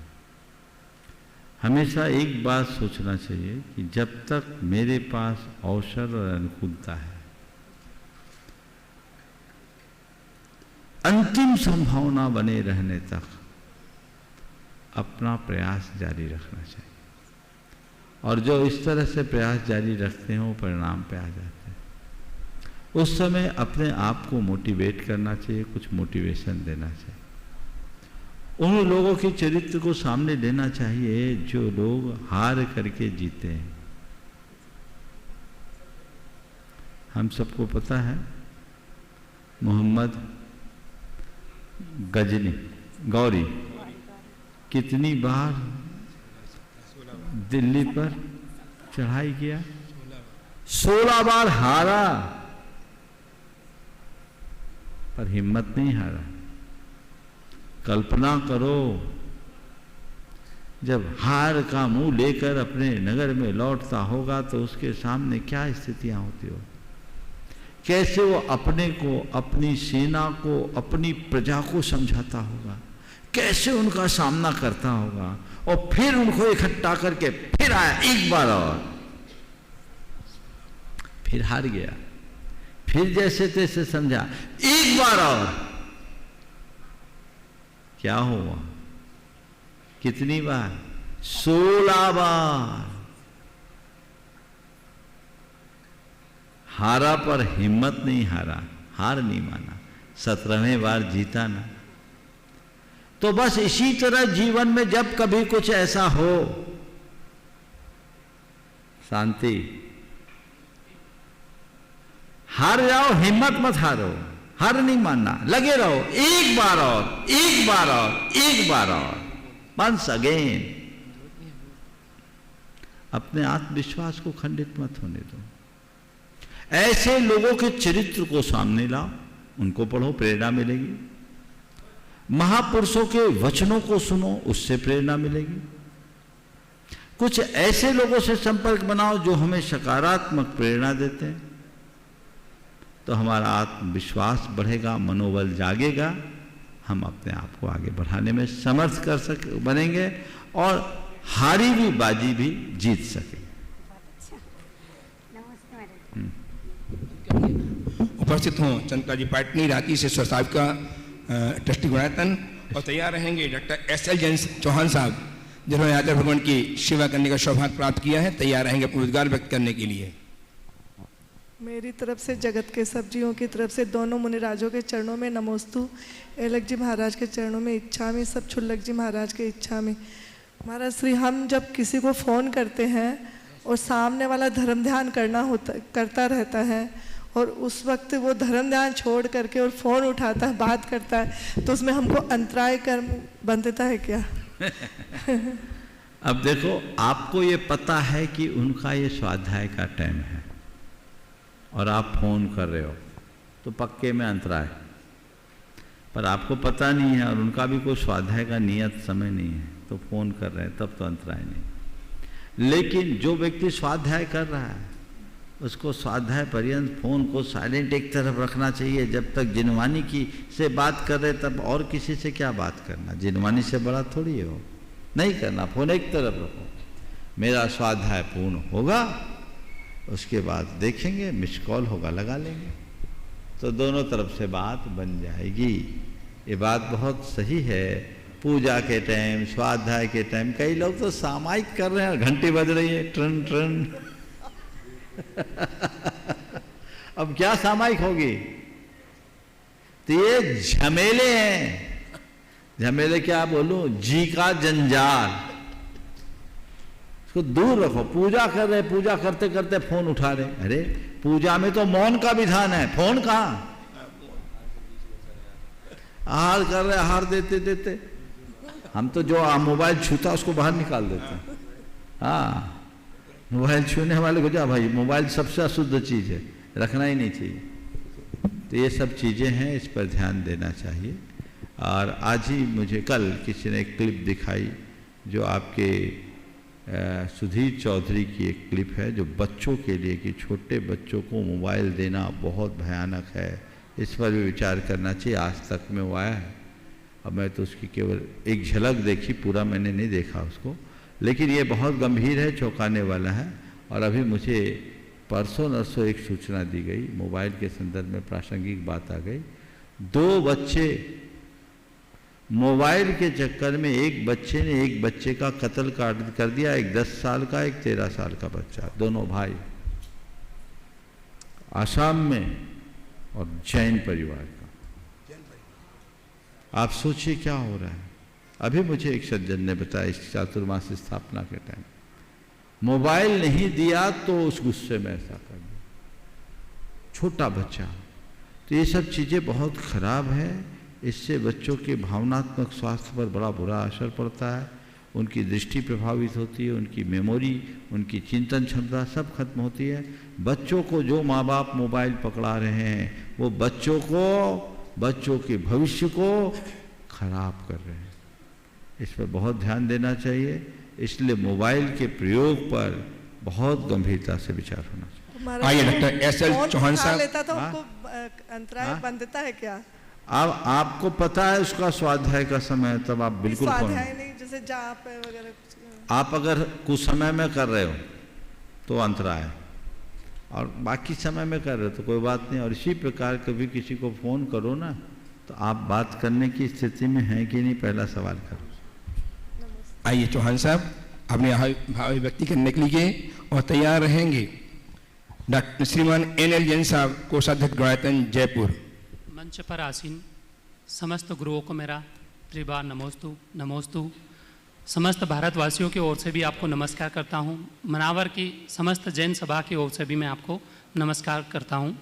हमेशा एक बात सोचना चाहिए कि जब तक मेरे पास अवसर और अनुकूलता है, अंतिम संभावना बने रहने तक अपना प्रयास जारी रखना चाहिए। और जो इस तरह से प्रयास जारी रखते हैं वो परिणाम पे आ जाते हैं। उस समय अपने आप को मोटिवेट करना चाहिए, कुछ मोटिवेशन देना चाहिए। उन लोगों के चरित्र को सामने लेना चाहिए जो लोग हार करके जीते हैं। हम सबको पता है मोहम्मद गौरी कितनी बार दिल्ली पर चढ़ाई किया, 16 बार हारा पर हिम्मत नहीं हारा। कल्पना करो जब हार का मुंह लेकर अपने नगर में लौटता होगा तो उसके सामने क्या स्थितियां होती हो, कैसे वो अपने को, अपनी सेना को, अपनी प्रजा को समझाता होगा, कैसे उनका सामना करता होगा और फिर उनको इकट्ठा करके फिर आया एक बार और फिर हार गया, फिर जैसे तैसे समझा एक बार और, क्या हुआ? कितनी बार? 16 बार हारा पर हिम्मत नहीं हारा, हार नहीं माना, 17वें बार जीता ना। तो बस इसी तरह जीवन में जब कभी कुछ ऐसा हो, शांति, हार जाओ, हिम्मत मत हारो, हार नहीं मानना, लगे रहो, एक बार और, एक बार और, एक बार और, वंस अगेन। अपने आत्मविश्वास को खंडित मत होने दो। ऐसे लोगों के चरित्र को सामने लाओ, उनको पढ़ो, प्रेरणा मिलेगी। महापुरुषों के वचनों को सुनो, उससे प्रेरणा मिलेगी। कुछ ऐसे लोगों से संपर्क बनाओ जो हमें सकारात्मक प्रेरणा देते हैं, तो हमारा आत्मविश्वास बढ़ेगा, मनोबल जागेगा, हम अपने आप को आगे बढ़ाने में समर्थ बनेंगे और हारी भी बाजी भी जीत सकेंगे। उपस्थित हों चंद्रिका जी पाटनी रांची से स्वसाविका ट्रस्टी गुणायतन, और तैयार रहेंगे डॉक्टर SL जैन चौहान साहब जिन्होंने आचार्य भगवान की सेवा करने का सौभाग्य प्राप्त किया है, तैयार रहेंगे अपना उद्गार व्यक्त करने के लिए। मेरी तरफ से, जगत के सब जीवों की तरफ से, दोनों मुनिराजों के चरणों में नमोस्तु, एलक जी महाराज के चरणों में इच्छा में, सब छुल्लक जी महाराज के इच्छा में। महाराज श्री, हम जब किसी को फ़ोन करते हैं और सामने वाला धर्म ध्यान करता रहता है और उस वक्त वो धर्म ध्यान छोड़ करके और फ़ोन उठाता है, बात करता है, तो उसमें हमको अंतराय कर्म बन देता है क्या? अब देखो, आपको ये पता है कि उनका ये स्वाध्याय का टाइम है और आप फोन कर रहे हो, तो पक्के में अंतराय, पर आपको पता नहीं है और उनका भी कोई स्वाध्याय का नियत समय नहीं है, तो फोन कर रहे हैं, तब तो अंतराय नहीं। लेकिन जो व्यक्ति स्वाध्याय कर रहा है उसको स्वाध्याय पर्यंत फोन को साइलेंट एक तरफ रखना चाहिए। जब तक जिनवानी की से बात कर रहे तब और किसी से क्या बात करना, जिनवानी से बड़ा थोड़ी हो, नहीं करना, फोन एक तरफ रखो। मेरा स्वाध्याय पूर्ण होगा, उसके बाद देखेंगे, मिस कॉल होगा, लगा लेंगे। तो दोनों तरफ से बात बन जाएगी। ये बात बहुत सही है। पूजा के टाइम, स्वाध्याय के टाइम कई लोग तो सामायिक कर रहे हैं, घंटी बज रही है ट्रन ट्रन। अब क्या सामायिक होगी? तो ये झमेले हैं। झमेले क्या बोलूं, जी का जंजाल, इसको दूर रखो। पूजा कर रहे, पूजा करते करते फोन उठा रहे। अरे पूजा में तो मौन का विधान है, फोन कहाँ? आहार कर रहे, आहार देते देते हम तो जो मोबाइल छूता उसको बाहर निकाल देते हैं। हाँ, मोबाइल छूने वाले को क्या भाई, मोबाइल सबसे अशुद्ध चीज़ है, रखना ही नहीं चाहिए। तो ये सब चीज़ें हैं, इस पर ध्यान देना चाहिए। और आज ही मुझे कल किसी ने एक क्लिप दिखाई, जो आपके सुधीर चौधरी की एक क्लिप है, जो बच्चों के लिए, कि छोटे बच्चों को मोबाइल देना बहुत भयानक है, इस पर भी विचार करना चाहिए। आज तक में वो आया है, अब मैं तो उसकी केवल एक झलक देखी, पूरा मैंने नहीं देखा उसको, लेकिन ये बहुत गंभीर है, चौंकाने वाला है। और अभी मुझे परसों नरसों एक सूचना दी गई, मोबाइल के संदर्भ में प्रासंगिक बात आ गई। 2 बच्चे, मोबाइल के चक्कर में एक बच्चे ने एक बच्चे का कत्ल कर दिया, एक 10 साल का, एक 13 साल का बच्चा, दोनों भाई, आसाम में, और जैन परिवार का। आप सोचिए क्या हो रहा है। अभी मुझे एक सज्जन ने बताया, इस चातुर्मास स्थापना के टाइम मोबाइल नहीं दिया तो उस गुस्से में ऐसा कर दिया, छोटा बच्चा। तो ये सब चीज़ें बहुत खराब है। इससे बच्चों के भावनात्मक स्वास्थ्य पर बड़ा बुरा असर पड़ता है, उनकी दृष्टि प्रभावित होती है, उनकी मेमोरी, उनकी चिंतन क्षमता सब खत्म होती है। बच्चों को जो माँ बाप मोबाइल पकड़ा रहे हैं, वो बच्चों के भविष्य को खराब कर रहे हैं। इस पर बहुत ध्यान देना चाहिए। इसलिए मोबाइल के प्रयोग पर बहुत गंभीरता से विचार होना चाहिए। आइए डॉक्टर एस.एल. चौहान साहब। लेता तो उनको अंतराय बंधता है क्या? अब आपको पता है उसका स्वाध्याय का समय, तब आप बिल्कुल स्वाध्याय नहीं, जैसे जाप वगैरह कुछ। आप अगर कुछ समय में कर रहे हो तो अंतराय है, और बाकी समय में कर रहे हो तो कोई बात नहीं। और इसी प्रकार कभी किसी को फ़ोन करो ना, तो आप बात करने की स्थिति में हैं कि नहीं, पहला सवाल करो। आइए चौहान साहब, अपने भाव व्यक्ति करने के लिए और तैयार रहेंगे। डॉक्टर श्रीमान N.L. जैन साहब, कोषाध्यक्ष गणायतन, जयपुर। मंच पर आसीन समस्त गुरुओं को मेरा त्रिबार नमोस्तु नमोस्तु। समस्त भारतवासियों की ओर से भी आपको नमस्कार करता हूँ। मनावर की समस्त जैन सभा की ओर से भी मैं आपको नमस्कार करता हूँ,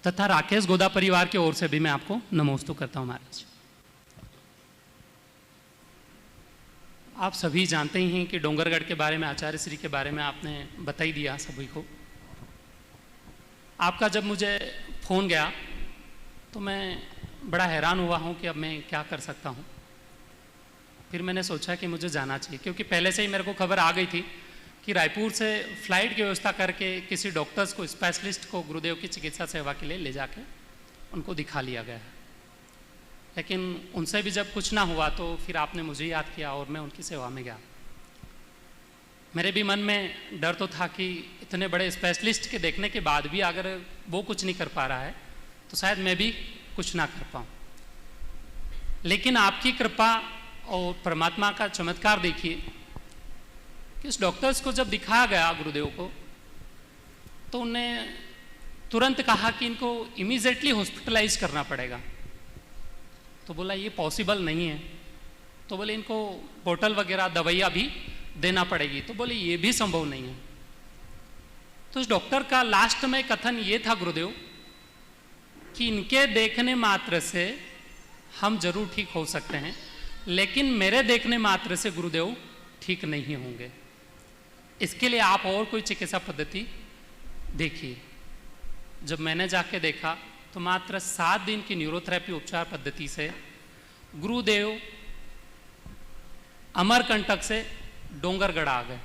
तथा राकेश गोदा परिवार की ओर से भी मैं आपको नमोस्तु करता हूँ। महाराज, आप सभी जानते ही हैं कि डोंगरगढ़ के बारे में, आचार्य श्री के बारे में आपने बता ही दिया सभी को। आपका जब मुझे फ़ोन गया तो मैं बड़ा हैरान हुआ हूँ कि अब मैं क्या कर सकता हूँ। फिर मैंने सोचा कि मुझे जाना चाहिए, क्योंकि पहले से ही मेरे को खबर आ गई थी कि रायपुर से फ़्लाइट की व्यवस्था करके किसी डॉक्टर्स को, स्पेशलिस्ट को गुरुदेव की चिकित्सा सेवा के लिए ले जाके उनको दिखा लिया गया है। लेकिन उनसे भी जब कुछ ना हुआ तो फिर आपने मुझे याद किया और मैं उनकी सेवा में गया। मेरे भी मन में डर तो था कि इतने बड़े स्पेशलिस्ट के देखने के बाद भी अगर वो कुछ नहीं कर पा रहा है तो शायद मैं भी कुछ ना कर पाऊँ। लेकिन आपकी कृपा और परमात्मा का चमत्कार देखिए कि इस डॉक्टर्स को जब दिखाया गया गुरुदेव को, तो उन्हें तुरंत कहा कि इनको इमीडिएटली हॉस्पिटलाइज करना पड़ेगा। तो बोला ये पॉसिबल नहीं है। तो बोले इनको बोतल वगैरह दवाइयाँ भी देना पड़ेगी। तो बोले ये भी संभव नहीं है। तो इस डॉक्टर का लास्ट में कथन ये था गुरुदेव कि इनके देखने मात्र से हम जरूर ठीक हो सकते हैं, लेकिन मेरे देखने मात्र से गुरुदेव ठीक नहीं होंगे। इसके लिए आप और कोई चिकित्सा पद्धति देखिए। जब मैंने जाके देखा तो मात्र 7 दिन की न्यूरोथेरेपी उपचार पद्धति से गुरुदेव अमरकंटक से डोंगरगढ़ आ गए।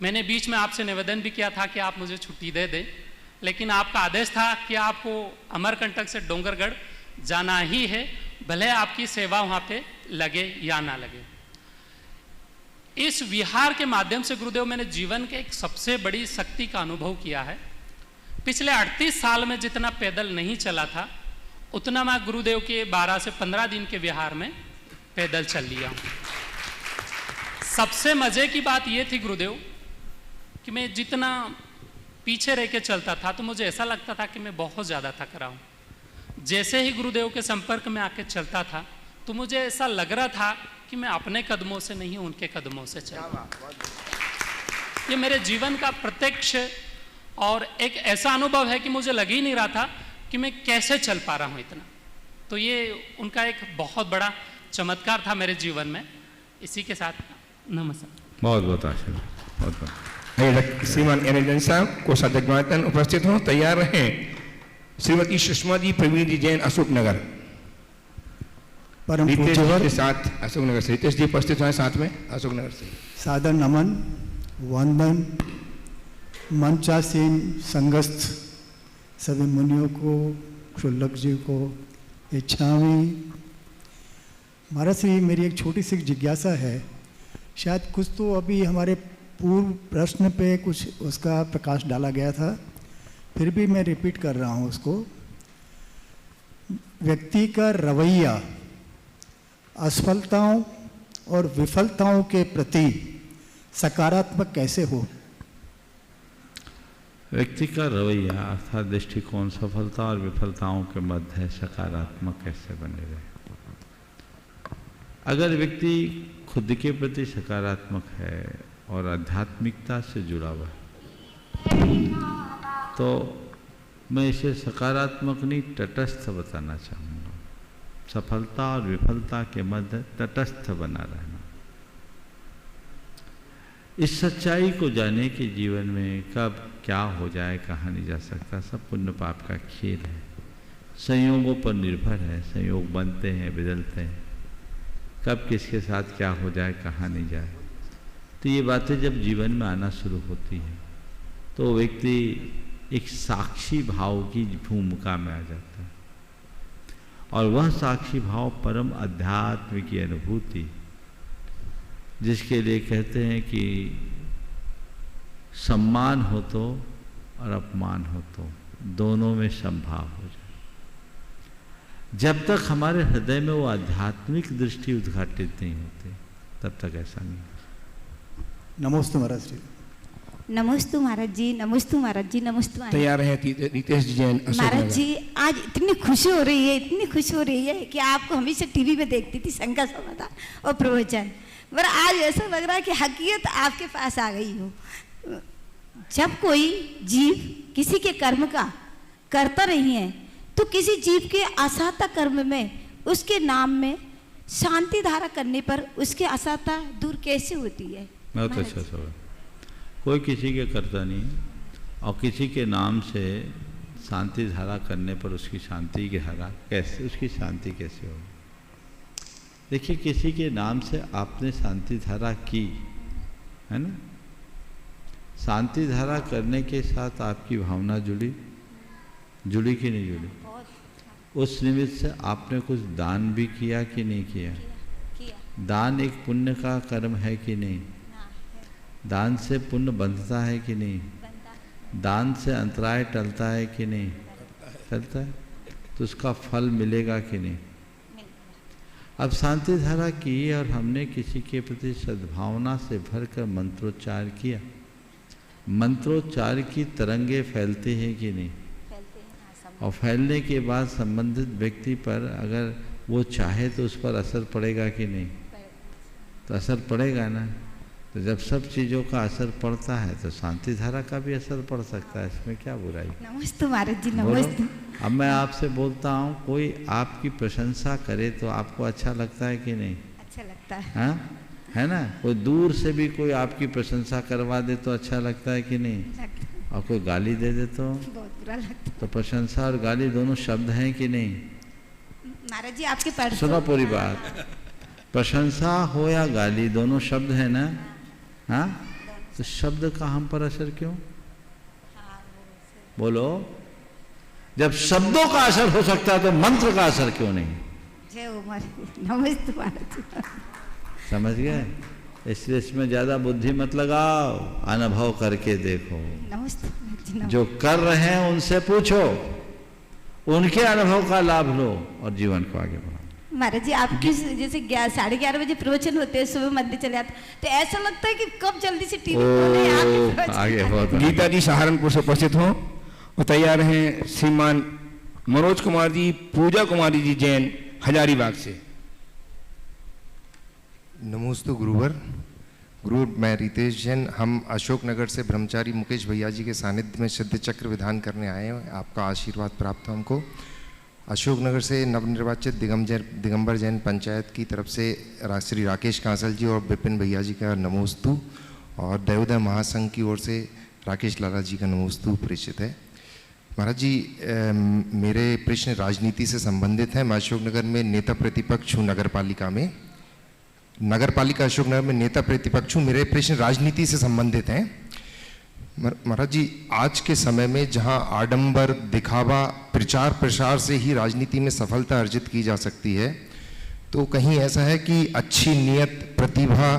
मैंने बीच में आपसे निवेदन भी किया था कि आप मुझे छुट्टी दे दें, लेकिन आपका आदेश था कि आपको अमरकंटक से डोंगरगढ़ जाना ही है, भले आपकी सेवा वहाँ पे लगे या ना लगे। इस विहार के माध्यम से गुरुदेव मैंने जीवन के एक सबसे बड़ी शक्ति का अनुभव किया है पिछले 38 साल में जितना पैदल नहीं चला था उतना मैं गुरुदेव के 12 से 15 दिन के विहार में पैदल चल लिया हूँ। सबसे मजे की बात यह थी गुरुदेव कि मैं जितना पीछे रह के चलता था तो मुझे ऐसा लगता था कि मैं बहुत ज़्यादा थक रहा हूँ। जैसे ही गुरुदेव के संपर्क में आके चलता था तो मुझे ऐसा लग रहा था कि मैं अपने कदमों से नहीं उनके कदमों से चल रहा हूँ। ये मेरे जीवन का प्रत्यक्ष और एक ऐसा अनुभव है कि मुझे लग ही नहीं रहा था कि मैं कैसे चल पा रहा हूँ इतना। तो ये उनका एक बहुत बड़ा चमत्कार था मेरे जीवन में। इसी के साथ नमस्कार। बहुत बहुत आशीर्वाद। बहुत बहुत श्रीमान एन साहब को साधक गणायतन उपस्थित हों, तैयार रहें। श्रीमती सुषमा जी, प्रवीण जी जैन, अशोक नगर। परम रितेश पूज्यवर जी के साथ अशोक नगर से रितेश जी उपस्थित हैं साथ में अशोक नगर से। सादर नमन, वंदन मंचासीन संगस्थ सभी मुनियों को, क्षुल्लक जी को, इच्छामी। महाराज श्री, मेरी एक छोटी सी जिज्ञासा है, शायद कुछ तो अभी हमारे पूर्व प्रश्न पे कुछ उसका प्रकाश डाला गया था, फिर भी मैं रिपीट कर रहा हूँ उसको। व्यक्ति का रवैया असफलताओं और विफलताओं के प्रति सकारात्मक कैसे हो? व्यक्ति का रवैया अर्थात दृष्टिकोण सफलता और विफलताओं के मध्य सकारात्मक कैसे बने रहे। अगर व्यक्ति खुद के प्रति सकारात्मक है और आध्यात्मिकता से जुड़ा हुआ है तो मैं इसे सकारात्मक नहीं तटस्थ बताना चाहूँगा। सफलता और विफलता के मध्य तटस्थ बना रहना। इस सच्चाई को जाने कि जीवन में कब क्या हो जाए कहाँ नहीं जा सकता, सब पुण्य पाप का खेल है, संयोगों पर निर्भर है। संयोग बनते हैं, बदलते हैं, कब किसके साथ क्या हो जाए कहाँ नहीं जाए। तो ये बातें जब जीवन में आना शुरू होती हैं तो व्यक्ति एक साक्षी भाव की भूमिका में आ जाता है और वह साक्षी भाव परम अध्यात्म की अनुभूति, जिसके लिए कहते हैं कि सम्मान हो तो और अपमान हो तो दोनों में संभाव हो जाए। जब तक हमारे हृदय में वो आध्यात्मिक दृष्टि उद्घाटित नहीं होती तब तक ऐसा नहीं होता। नमोस्तु महाराज जी। नमोस्तु महाराज जी, नमोस्तु महाराज जी, नमोस्तु महाराज। तैयार हैं रितेश जी जैन, अशोक महाराज नगर। जी, आज इतनी खुशी हो रही है, इतनी खुशी हो रही है कि आपको हमेशा टीवी में देखती थी संघ समाधान और प्रवचन, पर आज ऐसा लग रहा है कि हकीकत आपके पास आ गई हो। जब कोई जीव किसी के कर्म का करता नहीं है तो किसी जीव के असाता कर्म में उसके नाम में शांति धारा करने पर उसकी असाता दूर कैसे होती है? बहुत अच्छा सवाल। कोई किसी के करता नहीं और किसी के नाम से शांति धारा करने पर उसकी शांति की धारा कैसे, उसकी शांति कैसे होगी? देखिए, किसी के नाम से आपने शांति धारा की है ना, शांति धारा करने के साथ आपकी भावना जुड़ी कि नहीं जुड़ी? उस निमित्त से आपने कुछ दान भी किया कि नहीं किया? दान एक पुण्य का कर्म है कि नहीं? दान से पुण्य बंधता है कि नहीं? दान से अंतराय टलता है कि नहीं? टलता है। तो उसका फल मिलेगा कि नहीं? अब शांति धारा की और हमने किसी के प्रति सद्भावना से भरकर मंत्रोच्चार किया, मंत्रोच्चार की तरंगे फैलती हैं कि नहीं? और फैलने के बाद संबंधित व्यक्ति पर अगर वो चाहे तो उस पर असर पड़ेगा कि नहीं? तो असर पड़ेगा ना। तो जब सब चीज़ों का असर पड़ता है तो शांति धारा का भी असर पड़ सकता है, इसमें क्या बुराई? नमस्ते महाराज जी, नमस्ते। अब मैं आपसे बोलता हूँ, कोई आपकी प्रशंसा करे तो आपको अच्छा लगता है कि नहीं? अच्छा लगता है। हाँ, है ना। कोई दूर से भी कोई आपकी प्रशंसा करवा दे तो अच्छा लगता है कि नहीं? और कोई गाली दे दे तो बहुत बुरा लगता है। तो प्रशंसा और गाली दोनों शब्द हैं कि नहीं? महाराज जी, आपके परसों सुनो पूरी बात। प्रशंसा हो या गाली दोनों शब्द है ना। हाँ, तो शब्द का हम पर असर क्यों? बोलो, जब शब्दों का असर हो सकता है तो मंत्र का असर क्यों नहीं? जय उमर। नमस्ते महाराज जी। समझ गए? इसलिए इसमें ज्यादा बुद्धि मत लगाओ, अनुभव करके देखो। नमस्ते महाराज जी। नमस्ते। जो कर रहे हैं उनसे पूछो, उनके अनुभव का लाभ लो और जीवन को आगे बढ़ाओ। महाराज जी आपकी जैसे 11:30 बजे प्रवचन होते हैं, सुबह मंदिर चले आते, तो ऐसा लगता है कि कब जल्दी से टीवी खोले आगे बहुत गीता जी सहारनपुर से उपस्थित हो और तैयार हैं श्रीमान मनोज कुमार जी, पूजा कुमारी जी जैन हजारीबाग से। नमोस्तु गुरुवर। गुरु मैं रितेश जैन, हम अशोक नगर से ब्रह्मचारी मुकेश भैया जी के सानिध्य में सिद्ध चक्र विधान करने आए हैं। आपका आशीर्वाद प्राप्त हो हमको। अशोकनगर से नवनिर्वाचित दिगंबर जैन पंचायत की तरफ से श्री राकेश कांसल जी और विपिन भैया जी का नमोस्तु, और देवोदय महासंघ की ओर से राकेश लाला जी का नमोस्तु प्रेषित है। महाराज जी, मेरे प्रश्न राजनीति से संबंधित हैं। मैं अशोकनगर में नेता प्रतिपक्ष हूँ, नगरपालिका में, नगरपालिका अशोकनगर में नेता प्रतिपक्ष हूँ। मेरे प्रश्न राजनीति से संबंधित हैं। महाराज जी, आज के समय में जहां आडंबर, दिखावा, प्रचार प्रसार से ही राजनीति में सफलता अर्जित की जा सकती है, तो कहीं ऐसा है कि अच्छी नियत, प्रतिभा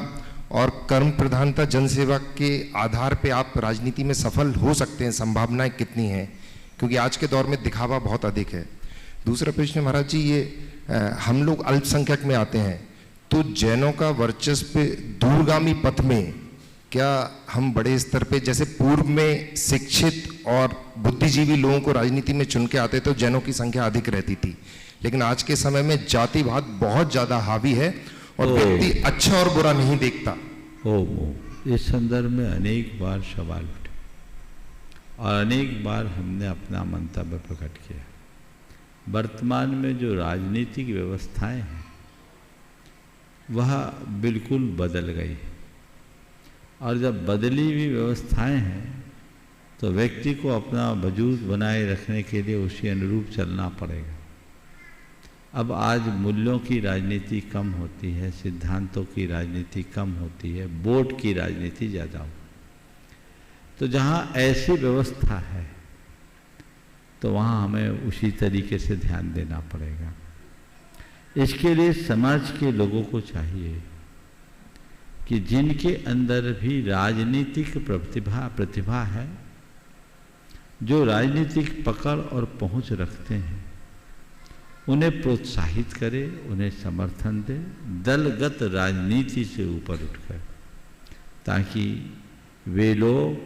और कर्म प्रधानता जनसेवा के आधार पे आप राजनीति में सफल हो सकते हैं? संभावनाएं कितनी हैं? क्योंकि आज के दौर में दिखावा बहुत अधिक है। दूसरा प्रश्न महाराज जी, ये हम लोग अल्पसंख्यक में आते हैं, तो जैनों का वर्चस्व दूरगामी पथ में क्या हम बड़े स्तर पे, जैसे पूर्व में शिक्षित और बुद्धिजीवी लोगों को राजनीति में चुन के आते तो जैनों की संख्या अधिक रहती थी, लेकिन आज के समय में जातिवाद बहुत ज्यादा हावी है और व्यक्ति अच्छा और बुरा नहीं देखता। इस संदर्भ में अनेक बार सवाल उठे और अनेक बार हमने अपना मंतव्य प्रकट किया। वर्तमान में जो राजनीतिक व्यवस्थाएं हैं वह बिल्कुल बदल गई, और जब बदली हुई व्यवस्थाएं हैं तो व्यक्ति को अपना वजूद बनाए रखने के लिए उसी अनुरूप चलना पड़ेगा। अब आज मूल्यों की राजनीति कम होती है, सिद्धांतों की राजनीति कम होती है, वोट की राजनीति ज़्यादा हो। तो जहाँ ऐसी व्यवस्था है तो वहाँ हमें उसी तरीके से ध्यान देना पड़ेगा। इसके लिए समाज के लोगों को चाहिए कि जिनके अंदर भी राजनीतिक प्रतिभा है, जो राजनीतिक पकड़ और पहुंच रखते हैं, उन्हें प्रोत्साहित करे, उन्हें समर्थन दे, दलगत राजनीति से ऊपर उठकर, ताकि वे लोग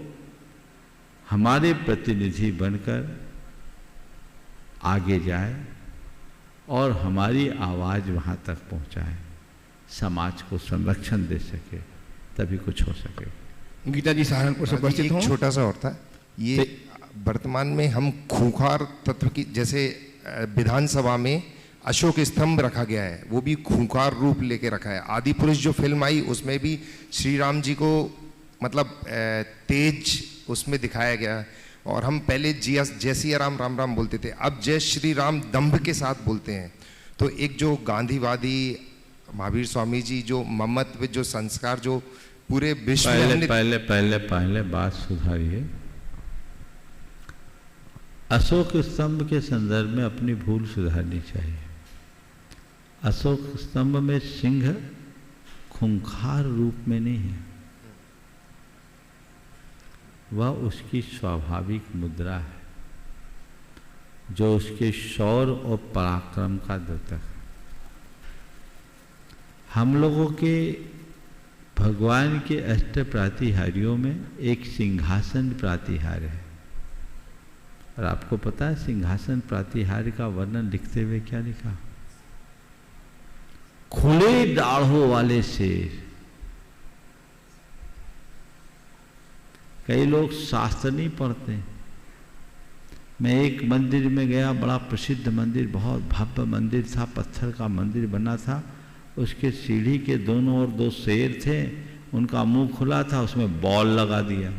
हमारे प्रतिनिधि बनकर आगे जाए और हमारी आवाज़ वहाँ तक पहुँचाए, समाज को संरक्षण दे सके, तभी कुछ हो सके। गीता जी सहारनपुर से उपस्थित हो। छोटा सा और था, ये वर्तमान में हम खूंखार तत्व की, जैसे विधानसभा में अशोक स्तंभ रखा गया है, वो भी खूंखार रूप लेके रखा है। आदि पुरुष जो फिल्म आई उसमें भी श्री राम जी को मतलब तेज उसमें दिखाया गया, और हम पहले जय सिया राम राम राम बोलते थे, अब जय श्री राम दंभ के साथ बोलते हैं। तो एक जो गांधीवादी महावीर स्वामी जी जो ममत्व, जो संस्कार, जो पूरे विश्व में पहले बात सुधारिए। अशोक स्तंभ के संदर्भ में अपनी भूल सुधारनी चाहिए। अशोक स्तंभ में सिंह खूंखार रूप में नहीं है, वह उसकी स्वाभाविक मुद्रा है जो उसके शौर्य और पराक्रम का द्योतक है। हम लोगों के भगवान के अष्ट प्रातिहार्यों में एक सिंहासन प्रातिहार्य है, और आपको पता है सिंहासन प्रातिहार्य का वर्णन लिखते हुए क्या लिखा? खुले दाढ़ों वाले शेर। कई लोग शास्त्र नहीं पढ़ते। मैं एक मंदिर में गया, बड़ा प्रसिद्ध मंदिर, बहुत भव्य मंदिर था, पत्थर का मंदिर बना था। उसके सीढ़ी के दोनों ओर दो शेर थे, उनका मुंह खुला था, उसमें बॉल लगा दिया।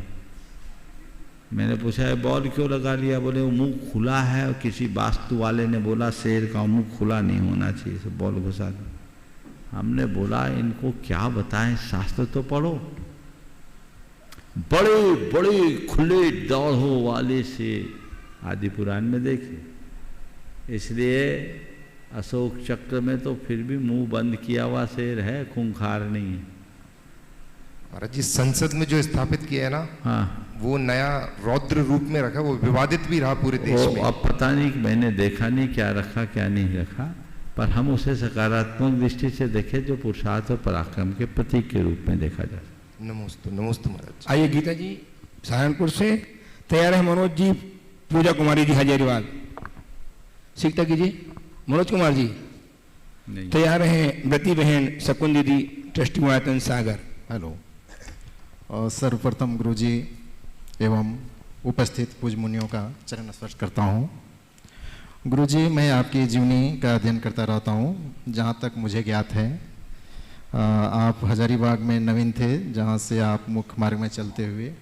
मैंने पूछा है बॉल क्यों लगा लिया? बोले वो मुंह खुला है, और किसी वास्तु वाले ने बोला शेर का मुंह खुला नहीं होना चाहिए, तो बॉल घुसा दिया। हमने बोला इनको क्या बताएं, शास्त्र तो पढ़ो। बड़े बड़े खुले दाढ़ों वाले से आदि पुराण में देखे, इसलिए अशोक चक्र में तो फिर भी मुंह बंद किया हुआ शेर है, खूंखार नहीं है। महाराज जी, संसद में जो स्थापित किया है ना, हाँ, वो नया रौद्र रूप में रखा, वो विवादित भी रहा पूरे देश में। अब पता नहीं, मैंने देखा नहीं क्या रखा क्या नहीं रखा, पर हम उसे सकारात्मक दृष्टि से देखें जो पुरुषार्थ और पराक्रम के प्रतीक के रूप में देखा जाए। नमोस्तु नमोस्तु महाराज। आइए गीता जी सहारनपुर से तैयार है मनोज जी, पूजा कुमारी जी हजारीबाग, सीखता कीजिए। मनोज कुमार जी तैयार हैं, व्रती बहन शकुन दीदी, ट्रस्टी गुणायतन सागर। हेलो। सर्वप्रथम गुरुजी एवं उपस्थित पूज मुनियों का चरण स्पर्श करता हूँ। गुरुजी, मैं आपकी जीवनी का अध्ययन करता रहता हूँ। जहाँ तक मुझे ज्ञात है आप हजारीबाग में नवीन थे, जहाँ से आप मुख्य मार्ग में चलते हुए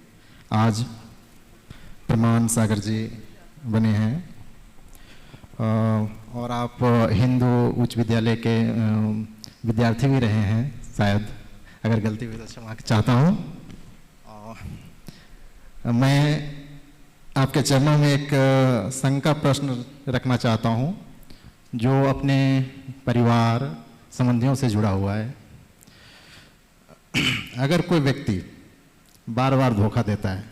आज प्रमाण सागर जी बने हैं। और आप हिंदू उच्च विद्यालय के विद्यार्थी भी रहे हैं शायद, अगर गलती हुई तो क्षमा चाहता हूँ। मैं आपके चरणों में एक शंका प्रश्न रखना चाहता हूँ जो अपने परिवार संबंधियों से जुड़ा हुआ है। अगर कोई व्यक्ति बार बार धोखा देता है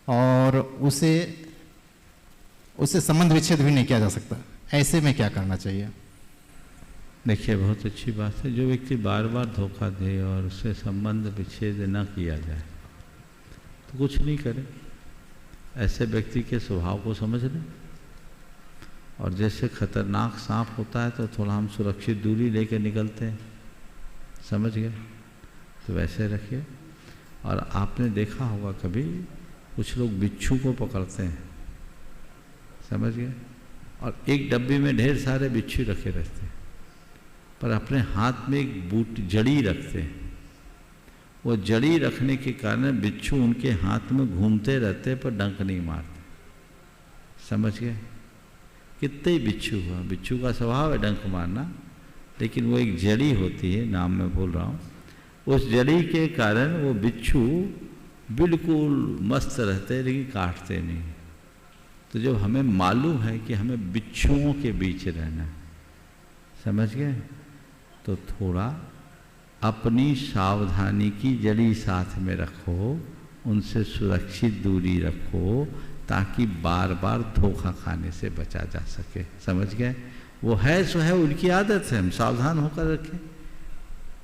और उससे संबंध विच्छेद भी नहीं किया जा सकता, ऐसे में क्या करना चाहिए? देखिए, बहुत अच्छी बात है। जो व्यक्ति बार बार धोखा दे और उससे संबंध विच्छेद न किया जाए तो कुछ नहीं करे, ऐसे व्यक्ति के स्वभाव को समझ लें। और जैसे खतरनाक सांप होता है तो थोड़ा हम सुरक्षित दूरी लेकर निकलते हैं, समझ गए? तो वैसे रखिए। और आपने देखा होगा कभी कुछ लोग बिच्छू को पकड़ते हैं, समझ गए? और एक डब्बे में ढेर सारे बिच्छू रखे रहते हैं, पर अपने हाथ में एक बूट जड़ी रखते हैं। वो जड़ी रखने के कारण बिच्छू उनके हाथ में घूमते रहते पर डंक नहीं मारते, समझ गए? कितने ही बिच्छू हुआ, बिच्छू का स्वभाव है डंक मारना, लेकिन वो एक जड़ी होती है, नाम मैं भूल रहा हूँ, उस जड़ी के कारण वो बिच्छू बिल्कुल मस्त रहते लेकिन काटते नहीं। तो जब हमें मालूम है कि हमें बिच्छुओं के बीच रहना है, समझ गए, तो थोड़ा अपनी सावधानी की जड़ी साथ में रखो, उनसे सुरक्षित दूरी रखो, ताकि बार बार धोखा खाने से बचा जा सके, समझ गए? वो है सो है, उनकी आदत है, हम सावधान होकर रखें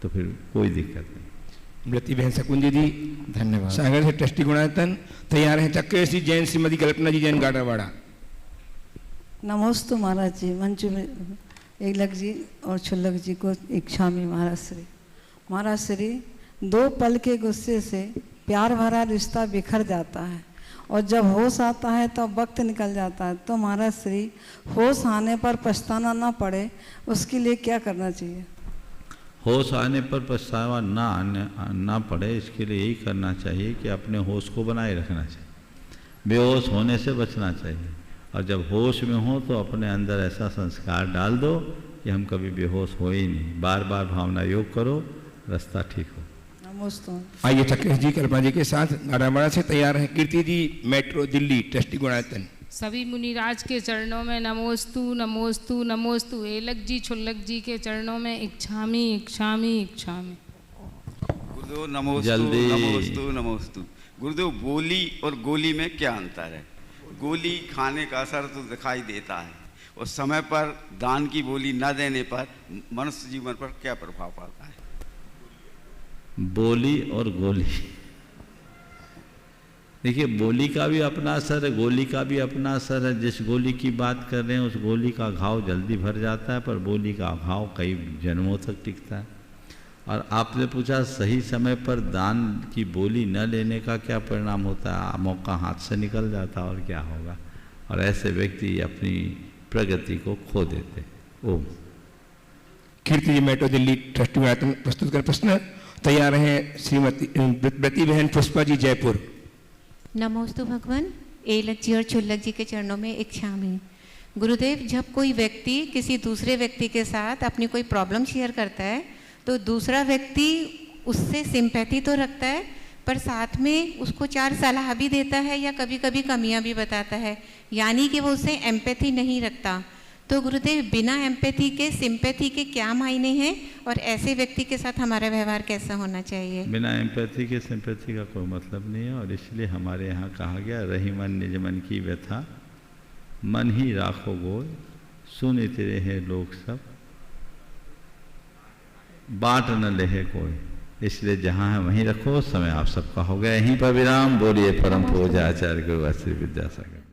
तो फिर कोई दिक्कत नहीं। व्रती बहन शकुन दीदी धन्यवाद। सागर से ट्रस्टी गुणायतन तैयार हैं, चक्रेश जैन, श्रीमती कल्पना जी जैन गाड़ावाड़ा। नमोस्तु महाराज जी, मंजू में एकलक जी और छुल्लक जी को इच्छा में महाराज श्री। महाराज श्री, 2 पल के गुस्से से प्यार भरा रिश्ता बिखर जाता है और जब होश आता है तो वक्त निकल जाता है। तो महाराज श्री, होश आने पर पछताना ना पड़े उसके लिए क्या करना चाहिए? होश आने पर पछतावा ना पड़े, इसके लिए यही करना चाहिए कि अपने होश को बनाए रखना चाहिए, बेहोश होने से बचना चाहिए। और जब होश में हो तो अपने अंदर ऐसा संस्कार डाल दो कि हम कभी बेहोश हो ही नहीं। बार बार भावना योग करो, रास्ता ठीक हो। आइए चक्रेश जी कल्पना जी के साथ गाड़ावाड़ा से तैयार हैं, कीर्ति जी मेट्रो दिल्ली, ट्रस्टी गुणायतन। सभी मुनिराज के चरणों में नमोस्तु नमोस्तु नमोस्तु। एलक जी छुल्लक जी के चरणों में इच्छामी इच्छामी इच्छामी। गुरुदेव नमोस्तु नमोस्तु नमोस्तु। गुरुदेव, बोली और गोली में क्या अंतर है? गोली खाने का असर तो दिखाई देता है, और समय पर दान की बोली न देने पर मनुष्य जीवन पर क्या प्रभाव पड़ता है? बोली और गोली, देखिए, बोली का भी अपना असर है, गोली का भी अपना असर है। जिस गोली की बात कर रहे हैं उस गोली का घाव जल्दी भर जाता है, पर बोली का घाव कई जन्मों तक टिकता है। और आपने पूछा सही समय पर दान की बोली न लेने का क्या परिणाम होता है? मौका हाथ से निकल जाता है, और क्या होगा? और ऐसे व्यक्ति अपनी प्रगति को खो देते। ओम। कीर्ति जी मेट्रो दिल्ली, ट्रस्टी गुणायतन प्रस्तुत कर प्रश्न तैयार हैं, श्रीमती व्रती बहन पुष्पा जी जयपुर। नमोस्तु भगवान। एलक जी और छुल्लक जी के चरणों में इच्छामी। गुरुदेव, जब कोई व्यक्ति किसी दूसरे व्यक्ति के साथ अपनी कोई प्रॉब्लम शेयर करता है तो दूसरा व्यक्ति उससे सिंपैथी तो रखता है, पर साथ में उसको 4 सलाह भी देता है या कभी कभी कमियां भी बताता है, यानी कि वो उससे एम्पैथी नहीं रखता। तो गुरुदेव बिना एम्पैथी के सिंपैथी के क्या मायने हैं और ऐसे व्यक्ति के साथ हमारा व्यवहार कैसा होना चाहिए? बिना एम्पैथी के सिंपैथी का कोई मतलब नहीं है, और इसलिए हमारे यहाँ कहा गया रही मन निज मन की व्यथा, मन ही राखो गोय, सुन तेरे हैं लोग सब, बांट न लेहे कोई। इसलिए जहाँ है वहीं रखो। समय आप सबका हो गया, यहीं पर विराम। बोलिए परम पूज्य आचार्य गुरु श्री विद्यासागर।